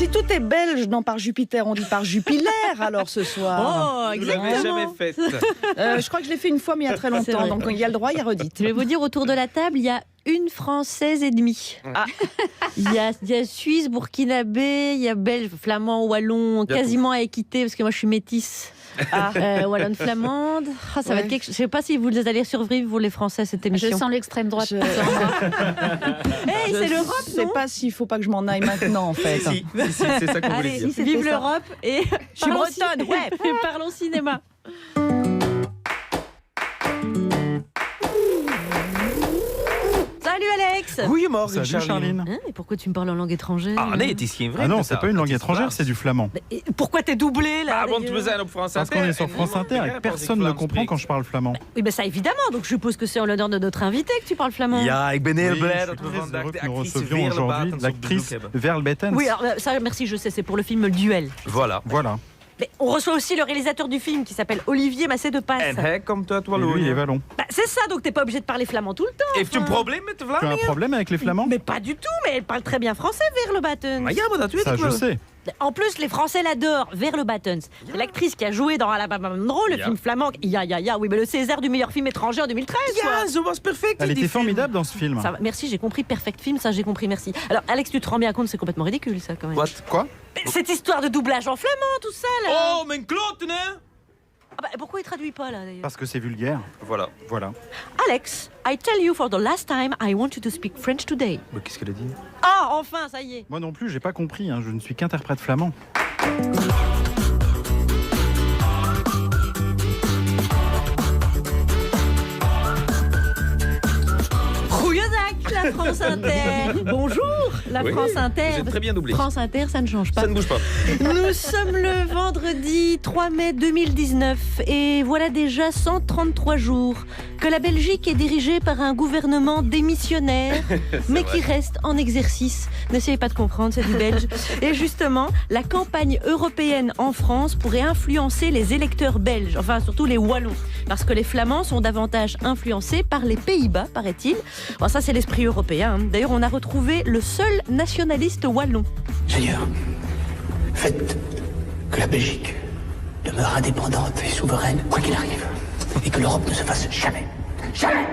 Si tout est belge, non par Jupiter, on dit par Jupiler alors ce soir. Oh, exactement. Vous l'avez jamais faite. Je crois que je l'ai fait une fois, mais il y a très longtemps. Donc il y a le droit, il y a redite. Je vais vous dire, autour de la table, il y a une Française et demie. Ah. Il y a Suisse, Burkinabé, il y a Belge, Flamand, Wallon, quasiment à équité, parce que moi je suis métisse. Wallonne flamande. Ça va être quelque chose. Je ne sais pas si vous allez survivre, vous les Français, cette émission. Je sens l'extrême droite. C'est l'Europe, je sais pas s'il faut pas que je m'en aille maintenant en fait. Si, c'est ça qu'on voulait dire. Vive l'Europe et je suis bretonne, ouais. Et parlons cinéma. Salut Alex. Goedemorgen, Salut Charline. Et pourquoi tu me parles en langue étrangère? Nee, het is geen vreemde Ah non, taal. c'est pas une langue étrangère, c'est du flamand. Et pourquoi t'es doublé là? Want we zijn op France Parce Inter. qu'on est sur France Inter et personne ne comprend quand je parle flamand. Oui, ça évidemment, donc je suppose que c'est en l'honneur de notre invité que tu parles flamand. Ja, ik ben heel Oui, blij je dat suis we très vandaag heureux de que nous actrice recevions aujourd'hui Verle Batens op l'actrice bezoek hebben. Verle Batens. Oui, alors ça, merci, je sais, c'est pour le film Duel. Voilà. Voilà. Mais on reçoit aussi le réalisateur du film qui s'appelle Olivier Massé de Passe. En hij komt uit Et lui, il est Wallonië. wallon. C'est ça, donc t'es pas obligé de parler flamand tout le temps. Heeft u een enfin. probleem met de Tu as un Vlamingen? problème avec les flamands? Mais pas du tout, mais elle parle très bien français, Verle Batens. Maar ja, maar dat weet Ça, ik je wel. sais. En plus, les Français l'adorent, Verle Batens. C'est l'actrice qui a joué dans Alabama Monroe, le film flamand. Oui, mais le César du meilleur film étranger en 2013. Ja, ze was perfect Elle in die était film. formidable dans ce film. Ça va, merci, j'ai compris, perfect film, ça j'ai compris, merci. Alors Alex, tu te rends bien compte, c'est complètement ridicule ça quand même. Wat? Quoi? Mais cette histoire de doublage en flamand, tout ça là. Oh, mijn kloten, hè? Pourquoi il traduit pas là d'ailleurs? Parce que c'est vulgaire. Voilà. Voilà. Alex, I tell you for the last time, I want you to speak French today. Mais qu'est-ce qu'elle a dit? Ah, enfin, ça y est. Moi non plus, j'ai pas compris. Je ne suis qu'interprète flamand. Goeiedag, la France Inter. Bonjour, la Oui, France Inter. vous êtes très bien doublé. France Inter, ça ne change pas. Ça ne bouge pas. Nous sommes le vendredi 3 mai 2019 et voilà déjà 133 jours que la Belgique est dirigée par un gouvernement démissionnaire, mais qui reste en exercice. N'essayez pas de comprendre, c'est du belge. Et justement, la campagne européenne en France pourrait influencer les électeurs belges, enfin surtout les Wallons, parce que les Flamands sont davantage influencés par les Pays-Bas, paraît-il. Bon, ça, c'est l'esprit européen. D'ailleurs, on a retrouvé le seul nationaliste wallon. Seigneur, faites que la Belgique demeure indépendante et souveraine, quoi qu'il arrive, et que l'Europe ne se fasse jamais, jamais.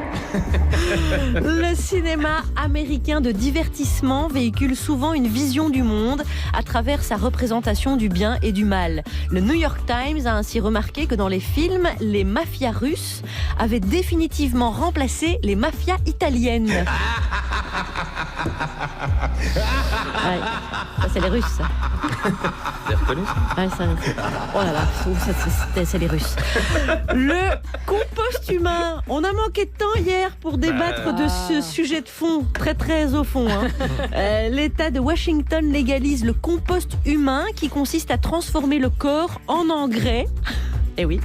Le cinéma américain de divertissement véhicule souvent une vision du monde à travers sa représentation du bien et du mal. Le New York Times a ainsi remarqué que dans les films, les mafias russes avaient définitivement remplacé les mafias italiennes. Ouais. Ça, c'est les Russes, ça. T'as reconnu ça? Ouais, oh là là, c'est les Russes. Le compost humain. On a manqué de temps hier pour débattre de ce sujet de fond, très très au fond. L'État de Washington légalise le compost humain qui consiste à transformer le corps en engrais. Eh oui,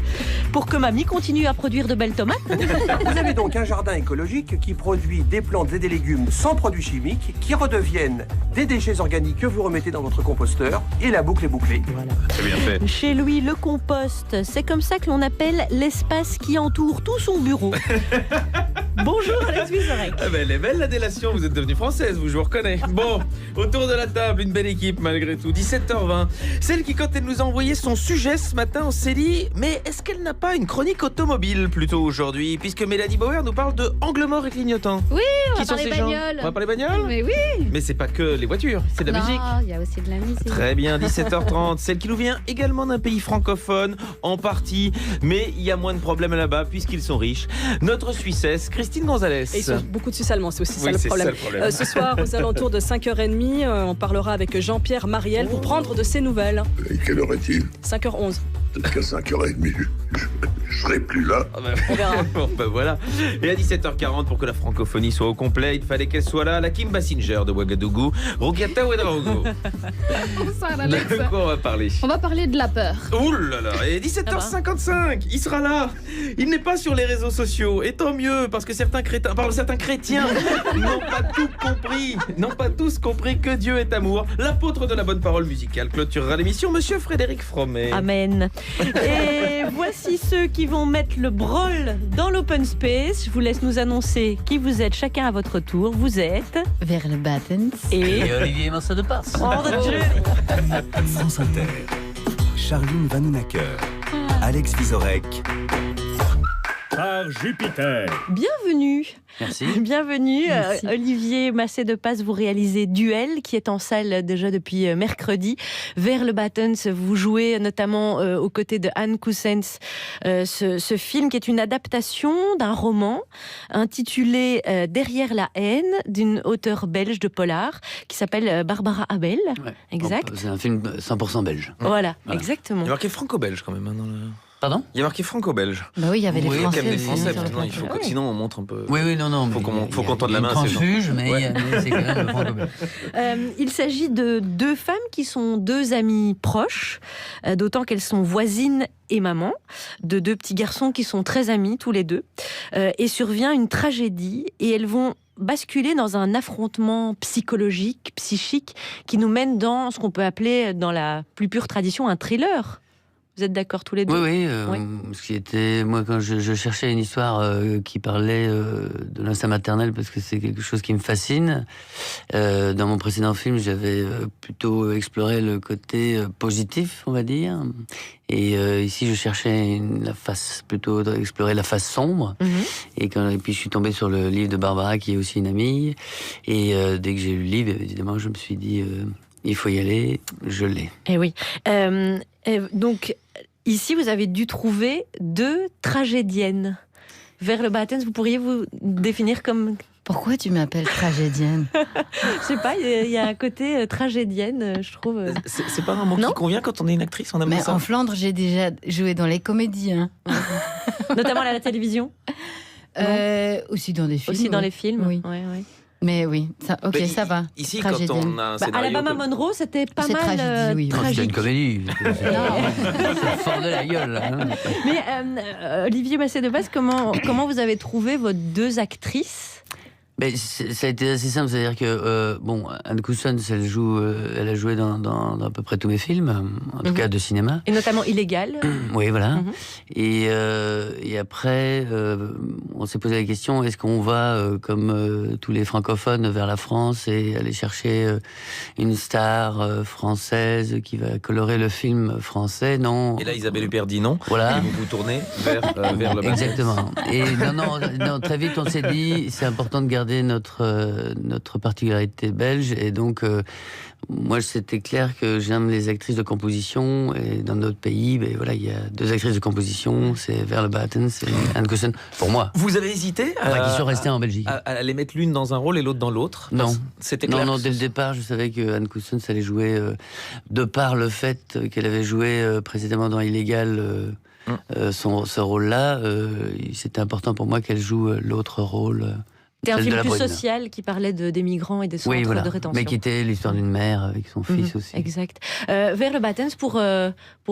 pour que mamie continue à produire de belles tomates. Vous avez donc un jardin écologique qui produit des plantes et des légumes sans produits chimiques qui redeviennent des déchets organiques que vous remettez dans votre composteur et la boucle est bouclée. Voilà. C'est bien fait. Chez lui, le compost, c'est comme ça que l'on appelle l'espace qui entoure tout son bureau. Bonjour Alex Vizorek. Ah ben, elle est belle la délation, vous êtes devenue française, je vous reconnais. Bon, autour de la table, une belle équipe malgré tout, 17h20. Celle qui, quand elle nous a envoyé son sujet ce matin, on s'est dit, mais est-ce qu'elle n'a pas une chronique automobile plutôt aujourd'hui, puisque Mélanie Bauer nous parle de angle mort et clignotant. Oui, on va Qui sont parler ces gens bagnole. On va parler bagnole. Mais oui. Mais c'est pas que les voitures, c'est de la musique. Non, il y a aussi de la musique. Très bien, 17h30, celle qui nous vient également d'un pays francophone, en partie, mais il y a moins de problèmes là-bas puisqu'ils sont riches. Notre Suissesse, Christine Gonzalez. Et ils sont beaucoup de Suisses allemands, c'est aussi Oui, ça c'est le problème. ça le problème. Ce soir, aux alentours de 5h30, on parlera avec Jean-Pierre Mariel pour prendre de ses nouvelles. Et quelle heure est-il? 5h11. Peut-être qu'à 5h30, je serai plus là. Ah ben, On verra. bon, ben voilà. Et à 17h40, pour que la francophonie soit au complet, il fallait qu'elle soit là, la Kim Basinger de Ouagadougou, Rogata Ouedraogo. Bonsoir Alex. De quoi on va parler? On va parler de la peur. Ouh là là, et 17h55, il sera là. Il n'est pas sur les réseaux sociaux, et tant mieux, parce que certains chrétiens n'ont pas tout compris, n'ont pas tous compris que Dieu est amour. L'apôtre de la bonne parole musicale clôturera l'émission, Monsieur Frédéric Fromet. Amen. Et voici ceux qui qui vont mettre le brol dans l'open space. Je vous laisse nous annoncer qui vous êtes, chacun à votre tour. Vous êtes... Vers le Battens. Et Olivier Massa de Passe. Oh, the journey. France Inter. Charline Vanhoenacker. Alex Vizorek. Par Jupiter. Bienvenue. Merci. Bienvenue. Merci. Olivier Massé de Passe, vous réalisez Duel, qui est en salle déjà depuis mercredi. Vers le Battens, vous jouez notamment aux côtés de Anne Cousens, ce film qui est une adaptation d'un roman intitulé Derrière la haine, d'une auteure belge de polar, qui s'appelle Barbara Abel. Ouais. Exact. C'est un film 100% belge. Voilà, Voilà. exactement. Il y a marqué franco-belge quand même. Hein, dans le... Pardon ? Il y a marqué franco-belge. Bah oui, il y avait Oui, les Il y a quand Français. même des aussi, Français, sur parce le que non, il faut plateau. que, sinon on montre un peu. Oui, non, Faut mais qu'on- faut il y a- qu'on tende la il y a main, une ces gens. transfuge, mais Ouais. mais c'est quand même le franco-belge. Il s'agit de deux femmes qui sont deux amies proches, d'autant qu'elles sont voisines et mamans, de deux petits garçons qui sont très amis tous les deux. Et survient une tragédie et elles vont basculer dans un affrontement psychologique, psychique, qui nous mène dans ce qu'on peut appeler, dans la plus pure tradition, un thriller. Vous êtes d'accord tous les deux ? Oui, Oui. ce qui était, moi, quand je cherchais une histoire qui parlait de l'instinct maternel, parce que c'est quelque chose qui me fascine, dans mon précédent film, j'avais plutôt exploré le côté positif, on va dire. Et ici, je cherchais plutôt explorer la face sombre. Et puis, je suis tombé sur le livre de Barbara, qui est aussi une amie. Et dès que j'ai lu le livre, évidemment, je me suis dit, il faut y aller, je l'ai. Eh oui. Donc, ici, vous avez dû trouver deux tragédiennes. Vers le Battens, vous pourriez vous définir comme... Pourquoi tu m'appelles tragédienne? Je sais pas, il y a un côté tragédienne, je trouve. C'est pas un mot Non. qui convient quand on est une actrice, on aime Mais ça. en Flandre, j'ai déjà joué dans les comédies. Hein. Notamment à la télévision, Aussi dans des films. aussi dans oui. les films. Oui. Ouais, ouais. Mais oui, ça, ok, Mais ça va. Ici, Tragédienne. quand on a un scénario. Alabama comme- Monroe, c'était pas C'est mal tragédie, oui. Non, c'était une tragique. comédie. C'est fort de la gueule, là, hein. Mais Olivier Massé de Base, comment vous avez trouvé vos deux actrices? Mais ça a été assez simple, c'est-à-dire que Anne Cousens, elle a joué dans à peu près tous mes films, en tout cas de cinéma. Et notamment Illégal. Oui, voilà. Mhm. Et après, on s'est posé la question, est-ce qu'on va, comme tous les francophones, vers la France et aller chercher une star française qui va colorer le film français? Non. Et là, Isabelle Huppert dit non. Voilà. Et vous vous tournez vers le bas. Exactement. Et non, très vite on s'est dit, c'est important de garder notre particularité belge. Et donc, moi, c'était clair que j'aime les actrices de composition. Et dans notre pays, ben, voilà, il y a deux actrices de composition, c'est Vers le Battens et Anne Cousens, pour moi. Vous avez hésité Qui sont restés en Belgique. à les mettre l'une dans un rôle et l'autre dans l'autre? Non. C'était clair. Non, dès le départ, je savais que Anne Cousens allait jouer, de par le fait qu'elle avait joué précédemment dans Illégal, ce rôle-là, c'était important pour moi qu'elle joue l'autre rôle. C'était un celle de film la plus brune. social qui parlait des migrants et des centres Oui, voilà. de rétention. Mais qui était l'histoire d'une mère avec son fils aussi. Exact. Vers le Battens, pour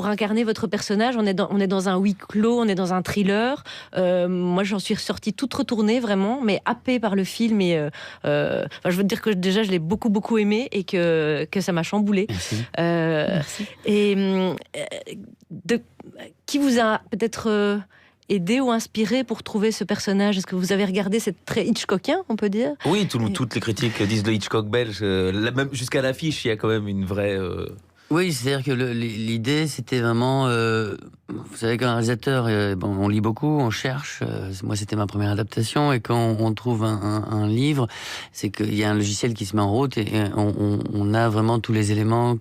incarner votre personnage, on est dans un huis clos, on est dans un thriller. Moi, j'en suis ressortie toute retournée, vraiment, mais happée par le film. Et, je veux dire que déjà, je l'ai beaucoup, beaucoup aimé et que ça m'a chamboulée. Merci. Merci. Et qui vous a peut-être aidé ou inspiré pour trouver ce personnage? Est-ce que vous avez regardé, c'est très Hitchcockien, on peut dire? Oui, toutes les critiques disent le Hitchcock belge. Même jusqu'à l'affiche, il y a quand même une vraie. Oui, c'est-à-dire que l'idée, c'était vraiment... vous savez, qu'un réalisateur, on lit beaucoup, on cherche. Moi, c'était ma première adaptation. Et quand on trouve un livre, c'est qu'il y a un logiciel qui se met en route et on a vraiment tous les éléments.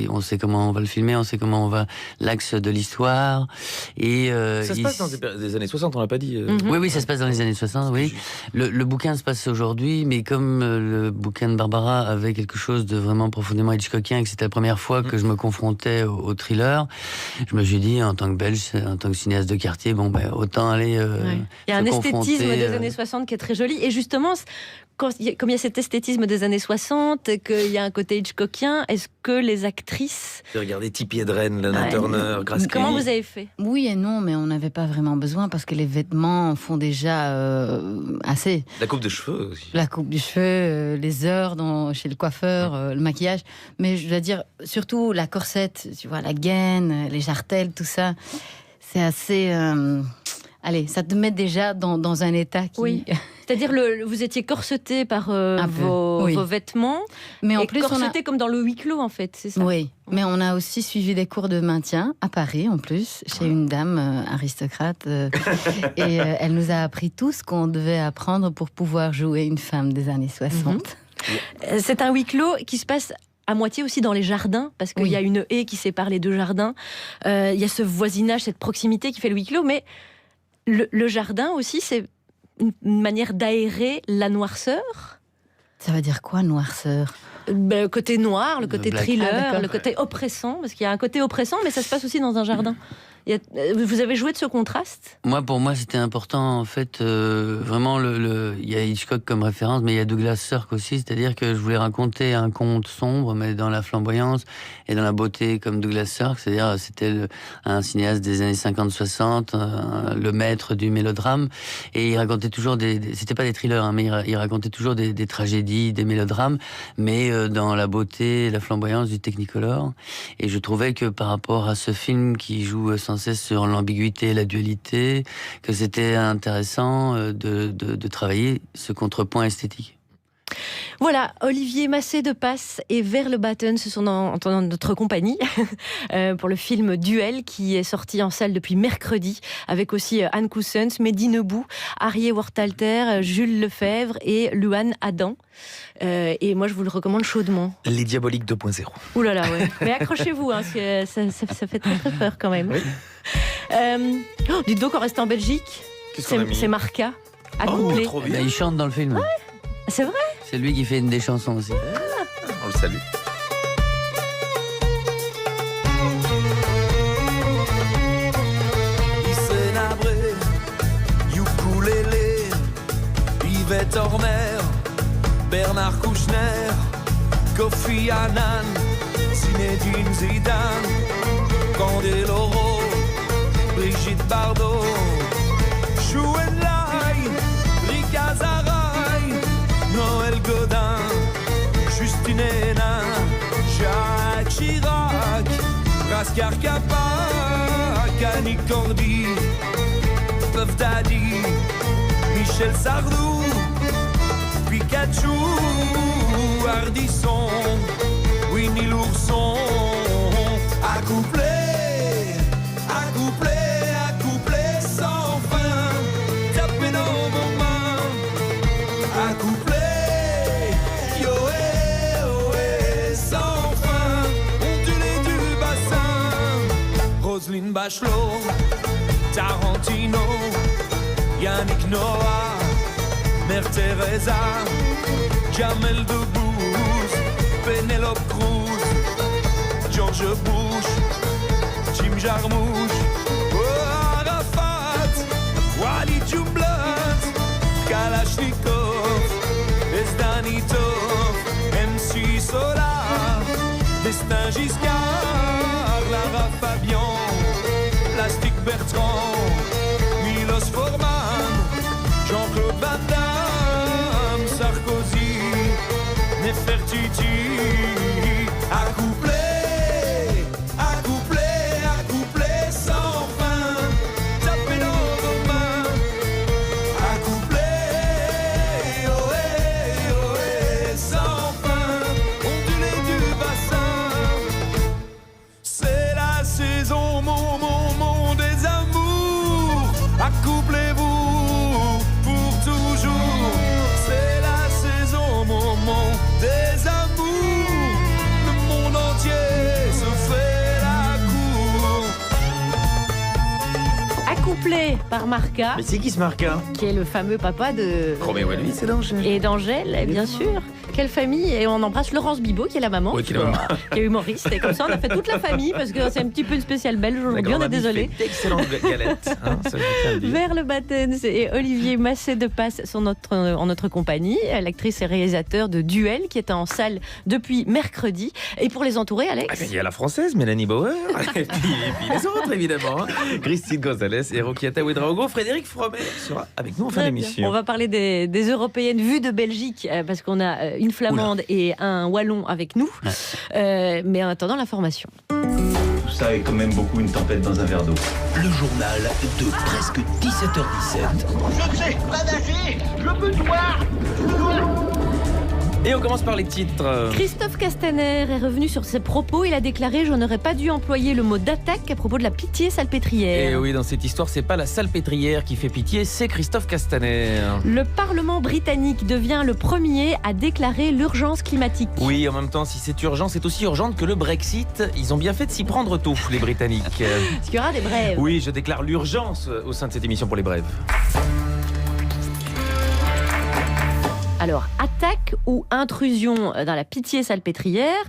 On sait comment on va le filmer, on sait comment on va... L'axe de l'histoire. Et, Ça se passe dans des années 60, on l'a pas dit. Oui, ça se passe dans les années 60, oui. Le bouquin se passe aujourd'hui, mais comme le bouquin de Barbara avait quelque chose de vraiment profondément Hitchcockien et que c'était la première fois que je me confrontais au thriller, je me suis dit, en tant que Belge, en tant que cinéaste de quartier, autant aller Il y a un se esthétisme confronter, des années 60 qui est très joli. Et justement, comme il y a cet esthétisme des années 60, qu'il y a un côté Hitchcockien, est-ce que les actrices... J'ai regardé Tippi Hedren, Lana Turner, Grace Comment Kelly. vous avez fait? Oui et non, mais on n'avait pas vraiment besoin parce que les vêtements font déjà assez. La coupe de cheveux aussi. La coupe du cheveu, les heures chez le coiffeur, le maquillage. Mais je dois dire, surtout la corsette, tu vois, la gaine, les jartelles, tout ça. C'est assez... Allez, ça te met déjà dans un état qui... Oui. C'est-à-dire, vous étiez corseté par vos vêtements, mais en et plus, corseté comme dans le huis clos, en fait, c'est ça? Oui, mais on a aussi suivi des cours de maintien à Paris, en plus, chez une dame aristocrate. Et elle nous a appris tout ce qu'on devait apprendre pour pouvoir jouer une femme des années 60. C'est un huis clos qui se passe à moitié aussi dans les jardins, parce qu'il y a une haie qui sépare les deux jardins. Il y a ce voisinage, cette proximité qui fait le huis clos, mais le jardin aussi, c'est une manière d'aérer la noirceur. Ça veut dire quoi, noirceur? Le côté noir, le côté thriller, Ah, le côté oppressant, parce qu'il y a un côté oppressant, mais ça se passe aussi dans un jardin. Vous avez joué de ce contraste? Pour moi, c'était important, en fait, vraiment, il y a Hitchcock comme référence, mais il y a Douglas Sirk aussi, c'est-à-dire que je voulais raconter un conte sombre, mais dans la flamboyance et dans la beauté comme Douglas Sirk, c'est-à-dire c'était un cinéaste des années 50-60, le maître du mélodrame, et il racontait toujours c'était pas des thrillers, mais il racontait toujours des tragédies, des mélodrames, mais dans la beauté, la flamboyance du Technicolor, et je trouvais que par rapport à ce film qui joue sans cesse sur l'ambiguïté et la dualité, que c'était intéressant de travailler ce contrepoint esthétique. Voilà, Olivier Massé de Passe et Vers le Button, ce sont dans notre compagnie pour le film Duel qui est sorti en salle depuis mercredi, avec aussi Anne Coussens, Mehdi Nebou, Arié Wortalter, Jules Lefebvre et Luan Adam. Et moi je vous le recommande chaudement. Les Diaboliques 2.0. Ouh là là, ouais. Mais accrochez-vous, hein, parce que ça fait très très peur quand même. Oui. Dites donc, on reste en Belgique. Qu'est-ce qu'on a mis ? C'est Marca, accouplé. trop bien. Il chante dans le film. Ouais. C'est vrai ? C'est lui qui fait une des chansons aussi. On le salue. Isenabré, ukulélé, Yvette Horner, Bernard Kouchner, Kofi Annan, Zinedine Zidane, Candeloro, Brigitte Bardot, Chouenlai, Rika Zaraï, Noël Godin, Justine Hénin, Jacques Chirac, Raskar Capa, Cani Cordy, Puff Daddy, Michel Sardou, Pikachu, Hardisson, Winnie l'ourson, accouplé, accouplé, accouplé sans fin, tapé dans vos mains, accouplé, yoé, yoé, sans fin, ondulé du bassin, Roselyne Bachelot, Tarantino, Yannick Noah, Mère Teresa, Jamel Debbouze, Penelope Cruz, George Bush, Jim Jarmusch, Arafat, Walid Jumblat, Kalachnikov, Esdanitov, MC Solar, Destin Giscard, Lara Fabian, Plastique Bertrand, Milos Forman, Jean-Claude Van Damme, Sarkozy, Nefertiti, accouplé, accouplé, accouplé sans fin, tapé dans vos mains, accouplé, ohé, ohé, sans fin, ondulé du bassin, c'est la saison, mon des amours, accouplez-vous pour toujours, c'est la saison, mon des amours, le monde entier se fait la cour. Accouplé par Marca. Mais c'est qui ce Marca ? Qui est le fameux papa de Roméo et Elvis, c'est d'Angèle. Et d'Angèle, bien sûr. Quelle famille. Et on embrasse Laurence Bibot, qui est la maman, Oui, qui est la maman. qui est humoriste. Et comme ça, on a fait toute la famille, parce que c'est un petit peu une spéciale belge aujourd'hui, on est désolé. D'excellentes galettes. Hein, ça, je tiens à le dire. Vers le Button et Olivier Massé de Passe sont en notre compagnie. L'actrice et réalisateur de Duel, qui est en salle depuis mercredi. Et pour les entourer, Alex. Ah, il y a la française, Mélanie Bauer, et puis les autres, évidemment. Hein. Christine Gonzalez et Rokiata Ouedraogo. Frédéric Fromet sera avec nous en fin Très bien. d'émission. On va parler des Européennes vues de Belgique, parce qu'on a une Flamande et un Wallon avec nous. Mais en attendant, l'information. Tout ça est quand même beaucoup une tempête dans un verre d'eau. Le journal de presque 17h17. Je ne sais pas nager, je peux te voir. Et on commence par les titres. Christophe Castaner est revenu sur ses propos. Il a déclaré « Je n'aurais pas dû employer le mot d'attaque à propos de la pitié salpêtrière ». Et oui, dans cette histoire, c'est pas la salpêtrière qui fait pitié, c'est Christophe Castaner. Le Parlement britannique devient le premier à déclarer l'urgence climatique. Oui, en même temps, si c'est urgent, c'est aussi urgent que le Brexit. Ils ont bien fait de s'y prendre tôt, les Britanniques. Est-ce qu'il y aura des brèves? Oui, je déclare l'urgence au sein de cette émission pour les brèves. Alors, attaque ou intrusion dans la pitié salpêtrière,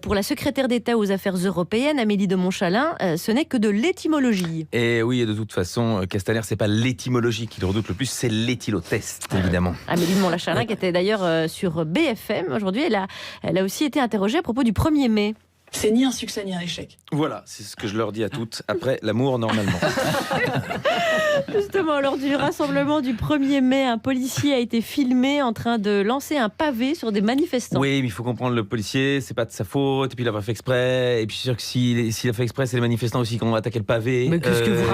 pour la secrétaire d'État aux affaires européennes, Amélie de Montchalin, ce n'est que de l'étymologie. Et oui, et de toute façon, Castaner, c'est pas l'étymologie qu'il redoute le plus, c'est l'éthylotest, évidemment. Amélie de Montchalin, qui était d'ailleurs sur BFM aujourd'hui, elle a aussi été interrogée à propos du 1er mai. C'est ni un succès ni un échec. Voilà, c'est ce que je leur dis à toutes, après l'amour normalement. Justement, lors du rassemblement du 1er mai, un policier a été filmé en train de lancer un pavé sur des manifestants. Oui, mais il faut comprendre, le policier, c'est pas de sa faute, et puis il a pas fait exprès, et puis je suis sûr que s'il a fait exprès, c'est les manifestants aussi qui ont attaqué le pavé. Mais qu'est-ce que vous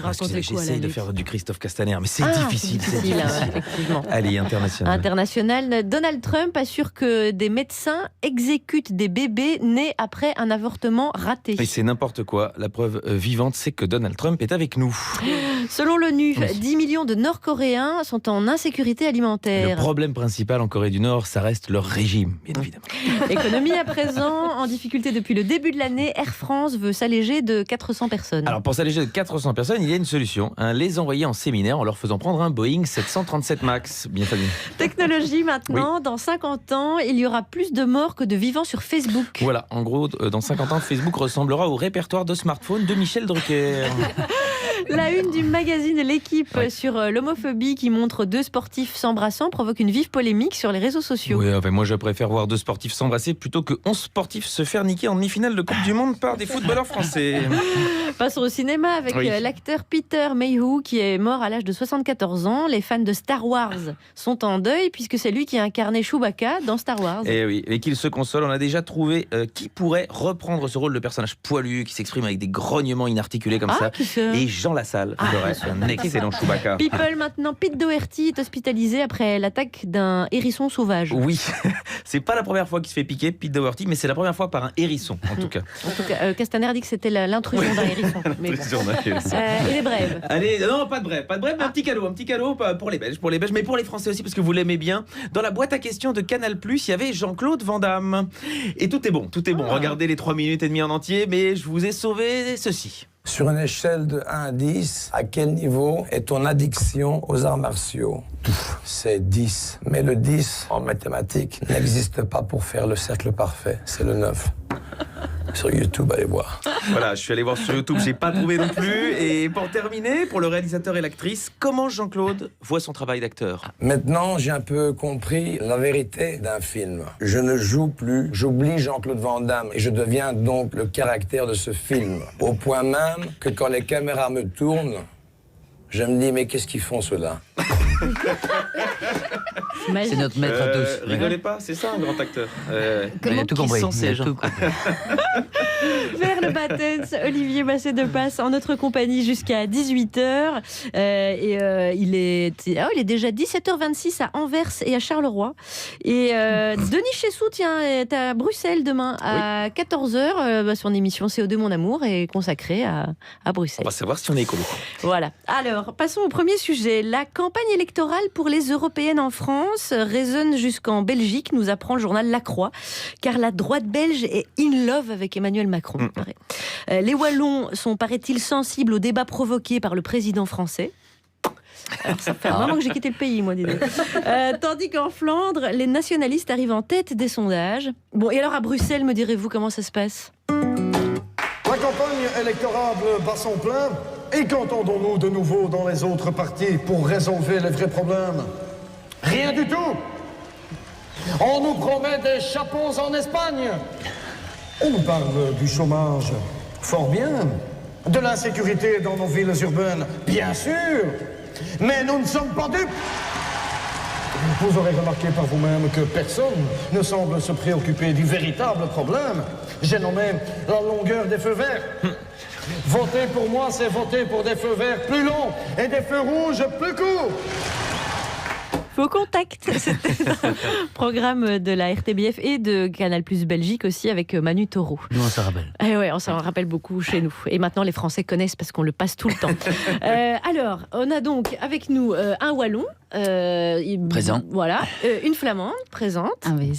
racontez quoi? J'essaye de faire du Christophe Castaner, mais c'est difficile. Effectivement. Allez, international. International, Donald Trump assure que des médecins exécutent des bébés nés après un avortement raté. Et c'est n'importe quoi. La preuve vivante, c'est que Donald Trump est avec nous. Selon l'ONU, 10 millions de Nord-Coréens sont en insécurité alimentaire. Le problème principal en Corée du Nord, ça reste leur régime, bien évidemment. Économie à présent, en difficulté depuis le début de l'année, Air France veut s'alléger de 400 personnes. Alors pour s'alléger de 400 personnes, il y a une solution, les envoyer en séminaire en leur faisant prendre un Boeing 737 MAX. Bien Fabien. Technologie maintenant, dans 50 ans, il y aura plus de morts que de vivants sur Facebook. Voilà, en gros, dans 50 ans, Facebook ressemblera au répertoire de smartphone de Michel Drucker. La une du magazine L'Équipe sur l'homophobie qui montre 2 sportifs s'embrassant provoque une vive polémique sur les réseaux sociaux. Oui, enfin, moi je préfère voir 2 sportifs s'embrasser plutôt que 11 sportifs se faire niquer en demi-finale de Coupe du Monde par des footballeurs français. Passons au cinéma avec l'acteur Peter Mayhew qui est mort à l'âge de 74 ans. Les fans de Star Wars sont en deuil puisque c'est lui qui a incarné Chewbacca dans Star Wars. Et oui, et qu'il se console, on a déjà trouvé qui pourrait reprendre ce rôle de personnage poilu qui s'exprime avec des grognements inarticulés comme ça. Et Jean Lassalle ferait un excellent Chewbacca. People maintenant, Pete Doherty est hospitalisé après l'attaque d'un hérisson sauvage. Oui, c'est pas la première fois qu'il se fait piquer, Pete Doherty, mais c'est la première fois par un hérisson en tout cas. En tout cas, Castaner dit que c'était l'intrusion d'un hérisson. Mais bon. Et les brèves. Allez, non, pas de brève, mais un petit cadeau pour les Belges, mais pour les Français aussi parce que vous l'aimez bien. Dans la boîte à questions de Canal+, il y avait Jean-Claude Van Damme. Et tout est bon. Regardez les 3 minutes et demie en entier, mais je vous ai sauvé ceci. Sur une échelle de 1 à 10, à quel niveau est ton addiction aux arts martiaux? C'est 10. Mais le 10 en mathématiques n'existe pas pour faire le cercle parfait. C'est le 9. Sur YouTube, allez voir. Voilà, je suis allé voir sur YouTube, j'ai pas trouvé non plus. Et pour terminer, pour le réalisateur et l'actrice, comment Jean-Claude voit son travail d'acteur? Maintenant, j'ai un peu compris la vérité d'un film. Je ne joue plus, j'oublie Jean-Claude Van Damme et je deviens donc le caractère de ce film. Au point même que quand les caméras me tournent, je me dis, mais qu'est-ce qu'ils font ceux-là? C'est notre maître à tous. Rigolez pas, c'est ça un grand acteur. Il a tout compris. Vers le Battens, Olivier Massé-de-Passe en notre compagnie jusqu'à 18h. Il est déjà 17h26 à Anvers et à Charleroi. Et Denis Chessou, est à Bruxelles demain à 14h. Son émission CO2 Mon Amour est consacrée à Bruxelles. On va savoir si on est écolo. Voilà. Alors, passons au premier sujet. La campagne électorale pour les européennes en France résonne jusqu'en Belgique, nous apprend le journal La Croix, car la droite belge est in love avec Emmanuel Macron. Les Wallons sont, paraît-il, sensibles au débat provoqué par le président français. Alors, ça fait un moment que j'ai quitté le pays, moi, dis donc. Tandis qu'en Flandre, les nationalistes arrivent en tête des sondages. Bon, et alors à Bruxelles, me direz-vous comment ça se passe? La campagne électorale bat son plein. Et qu'entendons-nous de nouveau dans les autres partis pour résolver les vrais problèmes? Rien du tout. On nous promet des chapeaux en Espagne. On nous parle du chômage. Fort bien. De l'insécurité dans nos villes urbaines. Bien sûr. Mais nous ne sommes pas dupes. Vous aurez remarqué par vous-même que personne ne semble se préoccuper du véritable problème. J'ai nommé la longueur des feux verts. Voter pour moi, c'est voter pour des feux verts plus longs et des feux rouges plus courts. Faux contact, c'était un programme de la RTBF et de Canal+ Belgique aussi avec Manu Taureau. Nous, on s'en rappelle. Eh ouais, on s'en rappelle beaucoup chez nous. Et maintenant, les Français connaissent parce qu'on le passe tout le temps. Alors, on a donc avec nous un Wallon. Présent. Voilà. Une Flamande, présente. Ah oui.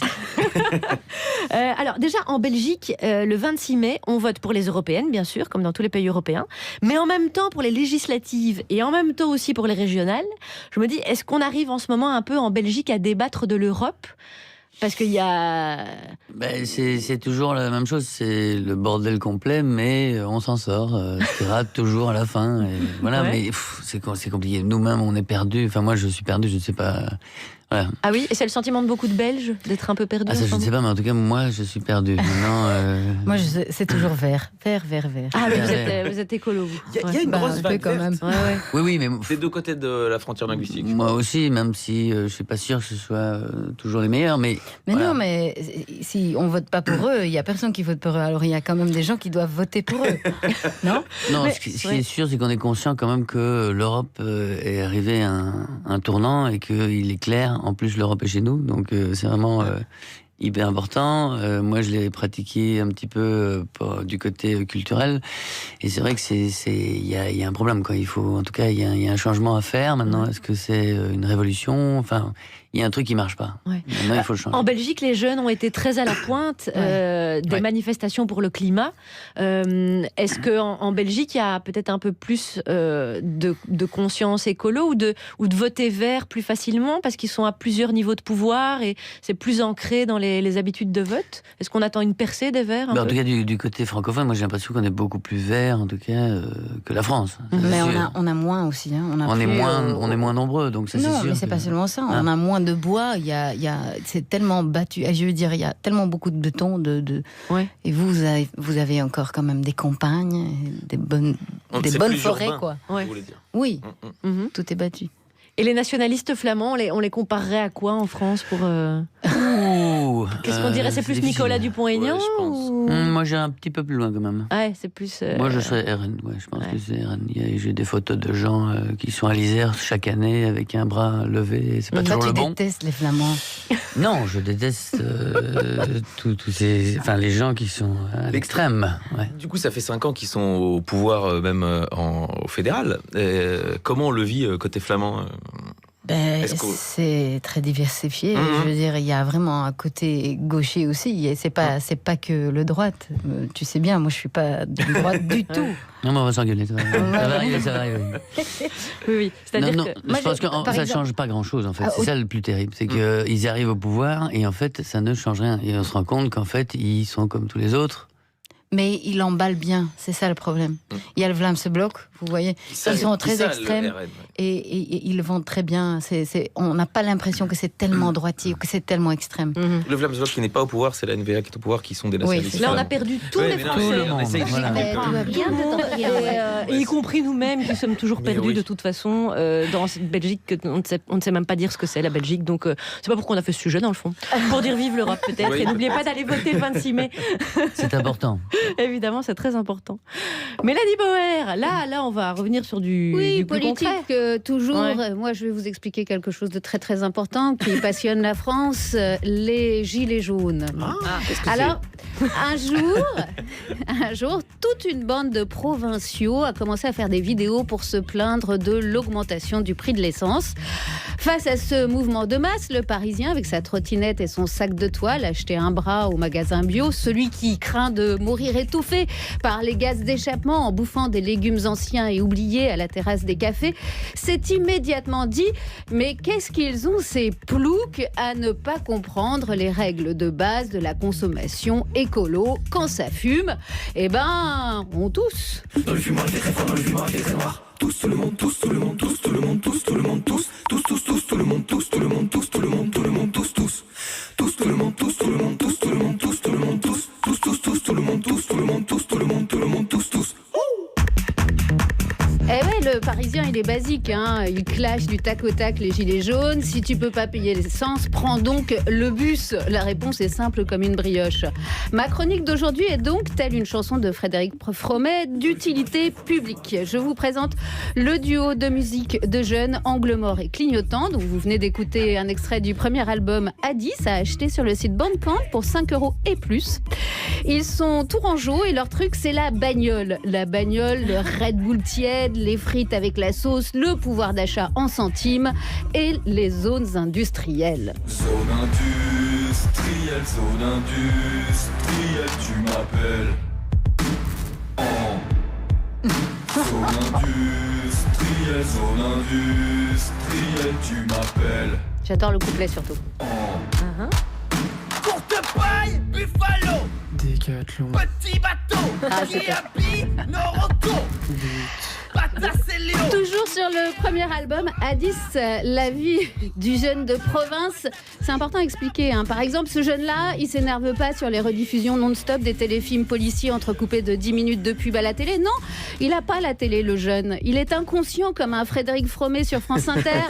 Alors, déjà, en Belgique, le 26 mai, on vote pour les européennes, bien sûr, comme dans tous les pays européens. Mais en même temps, pour les législatives et en même temps aussi pour les régionales, je me dis, est-ce qu'on arrive en ce moment un peu en Belgique à débattre de l'Europe ? Parce qu'il y a... c'est toujours la même chose, c'est le bordel complet, mais on s'en sort. Tu rates toujours à la fin. Et voilà, Ouais. mais c'est compliqué. Nous-mêmes, on est perdus. Enfin, moi, je suis perdu, je ne sais pas. Voilà. Ah oui, et c'est le sentiment de beaucoup de Belges, d'être un peu perdus. Ah, ça, je ne sais pas, mais en tout cas, moi, je suis perdu. Maintenant, Moi, c'est toujours vert. Vert. Ah, mais Vert. vous êtes écolo, vous. Il y a une Bah, grosse un peu vague quand verte. même. oui, mais Des deux côtés de la frontière linguistique. moi aussi, même si je ne suis pas sûr que ce soit toujours les meilleurs, mais... Mais voilà. non, mais si on vote pas pour eux, il y a personne qui vote pour eux. Alors il y a quand même des gens qui doivent voter pour eux, non ? Non, Mais- ce qui est sûr, c'est qu'on est conscient quand même que l'Europe est arrivée à un tournant et qu'il est clair, en plus l'Europe est chez nous, donc c'est vraiment hyper important. Moi, je l'ai pratiqué un petit peu du côté culturel, et c'est vrai que il y a un problème, quoi. Il faut, en tout cas, il y a un changement à faire. Maintenant, est-ce que c'est une révolution ? Enfin, il y a un truc qui marche pas. Ouais. Maintenant, il faut le changer. En Belgique, les jeunes ont été très à la pointe des manifestations pour le climat. Est-ce qu'en Belgique, il y a peut-être un peu plus de conscience écolo ou de voter vert plus facilement parce qu'ils sont à plusieurs niveaux de pouvoir et c'est plus ancré dans les habitudes de vote ? Est-ce qu'on attend une percée des verts un En peu tout cas, du côté francophone, moi j'ai l'impression qu'on est beaucoup plus vert, en tout cas, que la France. Ça, c'est Mais sûr. on a moins aussi. Hein. On est moins nombreux, donc ça c'est Non, sûr. mais c'est que- pas seulement ça. Hein. On a moins de bois. C'est tellement battu. Je veux dire, il y a tellement beaucoup de béton. Ouais. Et vous avez encore quand même des campagnes, des bonnes C'est plus forêts, urbain, quoi. vous voulez dire. Oui, Mhm. tout est battu. Et les nationalistes flamands, on les comparerait à quoi en France pour Ouh, Qu'est-ce qu'on dirait ? C'est plus difficile. Nicolas Dupont-Aignan ou... Moi j'ai un petit peu plus loin quand même. Ouais, c'est plus... Moi je serais RN, ouais, je pense que c'est RN. J'ai des photos de gens qui sont à l'Isère chaque année avec un bras levé, et c'est pas Toi, toujours tu le bon. détestes les Flamands. Non, je déteste tous ces, enfin les gens qui sont à l'extrême. Ouais. Du coup, ça fait 5 ans qu'ils sont au pouvoir, même au fédéral. Comment on le vit côté flamand Est-ce que- C'est très diversifié. Je veux dire, il y a vraiment un côté gaucher aussi. Et c'est pas que le droite. Tu sais bien, moi je suis pas de droite du tout. Non, mais on va s'engueuler. Ça va arriver, ça va arriver. Oui. C'est-à-dire non, que... je pense que ça ne change pas grand-chose, en fait. C'est ça le plus terrible. C'est qu'ils arrivent au pouvoir et en fait, ça ne change rien. Et on se rend compte qu'en fait, ils sont comme tous les autres. Mais il emballe bien, c'est ça le problème. Il y a le Vlaams Bloc, vous voyez, ils sont très extrêmes et ils vont très bien. On n'a pas l'impression que c'est tellement droitier ou que c'est tellement extrême. Le Vlaams Bloc qui n'est pas au pouvoir, c'est la NVA qui est au pouvoir, qui sont des nationalistes. Là, on a perdu tous les Français. Et y compris nous-mêmes qui sommes toujours perdus de toute façon dans cette Belgique. On ne sait même pas dire ce que c'est la Belgique. Donc, c'est pas pourquoi on a fait ce sujet dans le fond. Pour dire vive l'Europe peut-être. Oui. Et n'oubliez pas d'aller voter le 26 mai. C'est important. Évidemment, c'est très important. Mélanie Bauer, là, on va revenir sur du plus politique, concret. toujours. Ouais. Moi, je vais vous expliquer quelque chose de très très important qui passionne la France, les gilets jaunes. qu'est-ce que Alors, un jour, toute une bande de provinciaux a commencé à faire des vidéos pour se plaindre de l'augmentation du prix de l'essence. Face à ce mouvement de masse, le Parisien, avec sa trottinette et son sac de toile, a acheté un bras au magasin bio, celui qui craint de mourir étouffé par les gaz d'échappement en bouffant des légumes anciens et oubliés à la terrasse des cafés, s'est immédiatement dit « Mais qu'est-ce qu'ils ont ces ploucs à ne pas comprendre les règles de base de la consommation écolo quand ça fume ?» Eh ben, on tousse. Dans le fumoir, il fait très fort, dans le fumoir, il fait très noir. Tous, tout le monde, tous, tout le monde, tous, tout le monde, tous, tout le monde, tous, tous, tout le monde, tous, tout le monde, tous, tout le monde, tout le monde, tous, tous, tout le monde, tous, tout le monde, tous, tout le monde, tous, tout le monde, tous, tout le monde, tous, tout le monde, tous, tout le monde, tout le monde, tous. Eh ouais, le Parisien Parisien, il est basique, hein. Il clash du tac au tac les gilets jaunes. Si tu peux pas payer l'essence, prends donc le bus. La réponse est simple comme une brioche. Ma chronique d'aujourd'hui est donc, telle une chanson de Frédéric Fromet, d'utilité publique. Je vous présente le duo de musique de jeunes Angle Mort et Clignotant, dont vous venez d'écouter un extrait du premier album A10 à acheter sur le site Bandcamp pour 5 € et plus. Ils sont tourangeaux et leur truc c'est la bagnole. La bagnole, le Red Bull tiède, les frites avec la sauce, le pouvoir d'achat en centimes et les zones industrielles. Zone industrielle, tu m'appelles. Zone industrielle, tu m'appelles. J'adore le couplet surtout. Courte paille, Buffalo. Décathlon. Petit bateau. Qui habille Noroto. Toujours sur le premier album, A10, la vie du jeune de province. C'est important à expliquer, hein. Par exemple, ce jeune-là, il s'énerve pas sur les rediffusions non-stop des téléfilms policiers entrecoupés de 10 minutes de pub à la télé. Non, il a pas la télé, le jeune. Il est inconscient comme un Frédéric Fromet sur France Inter.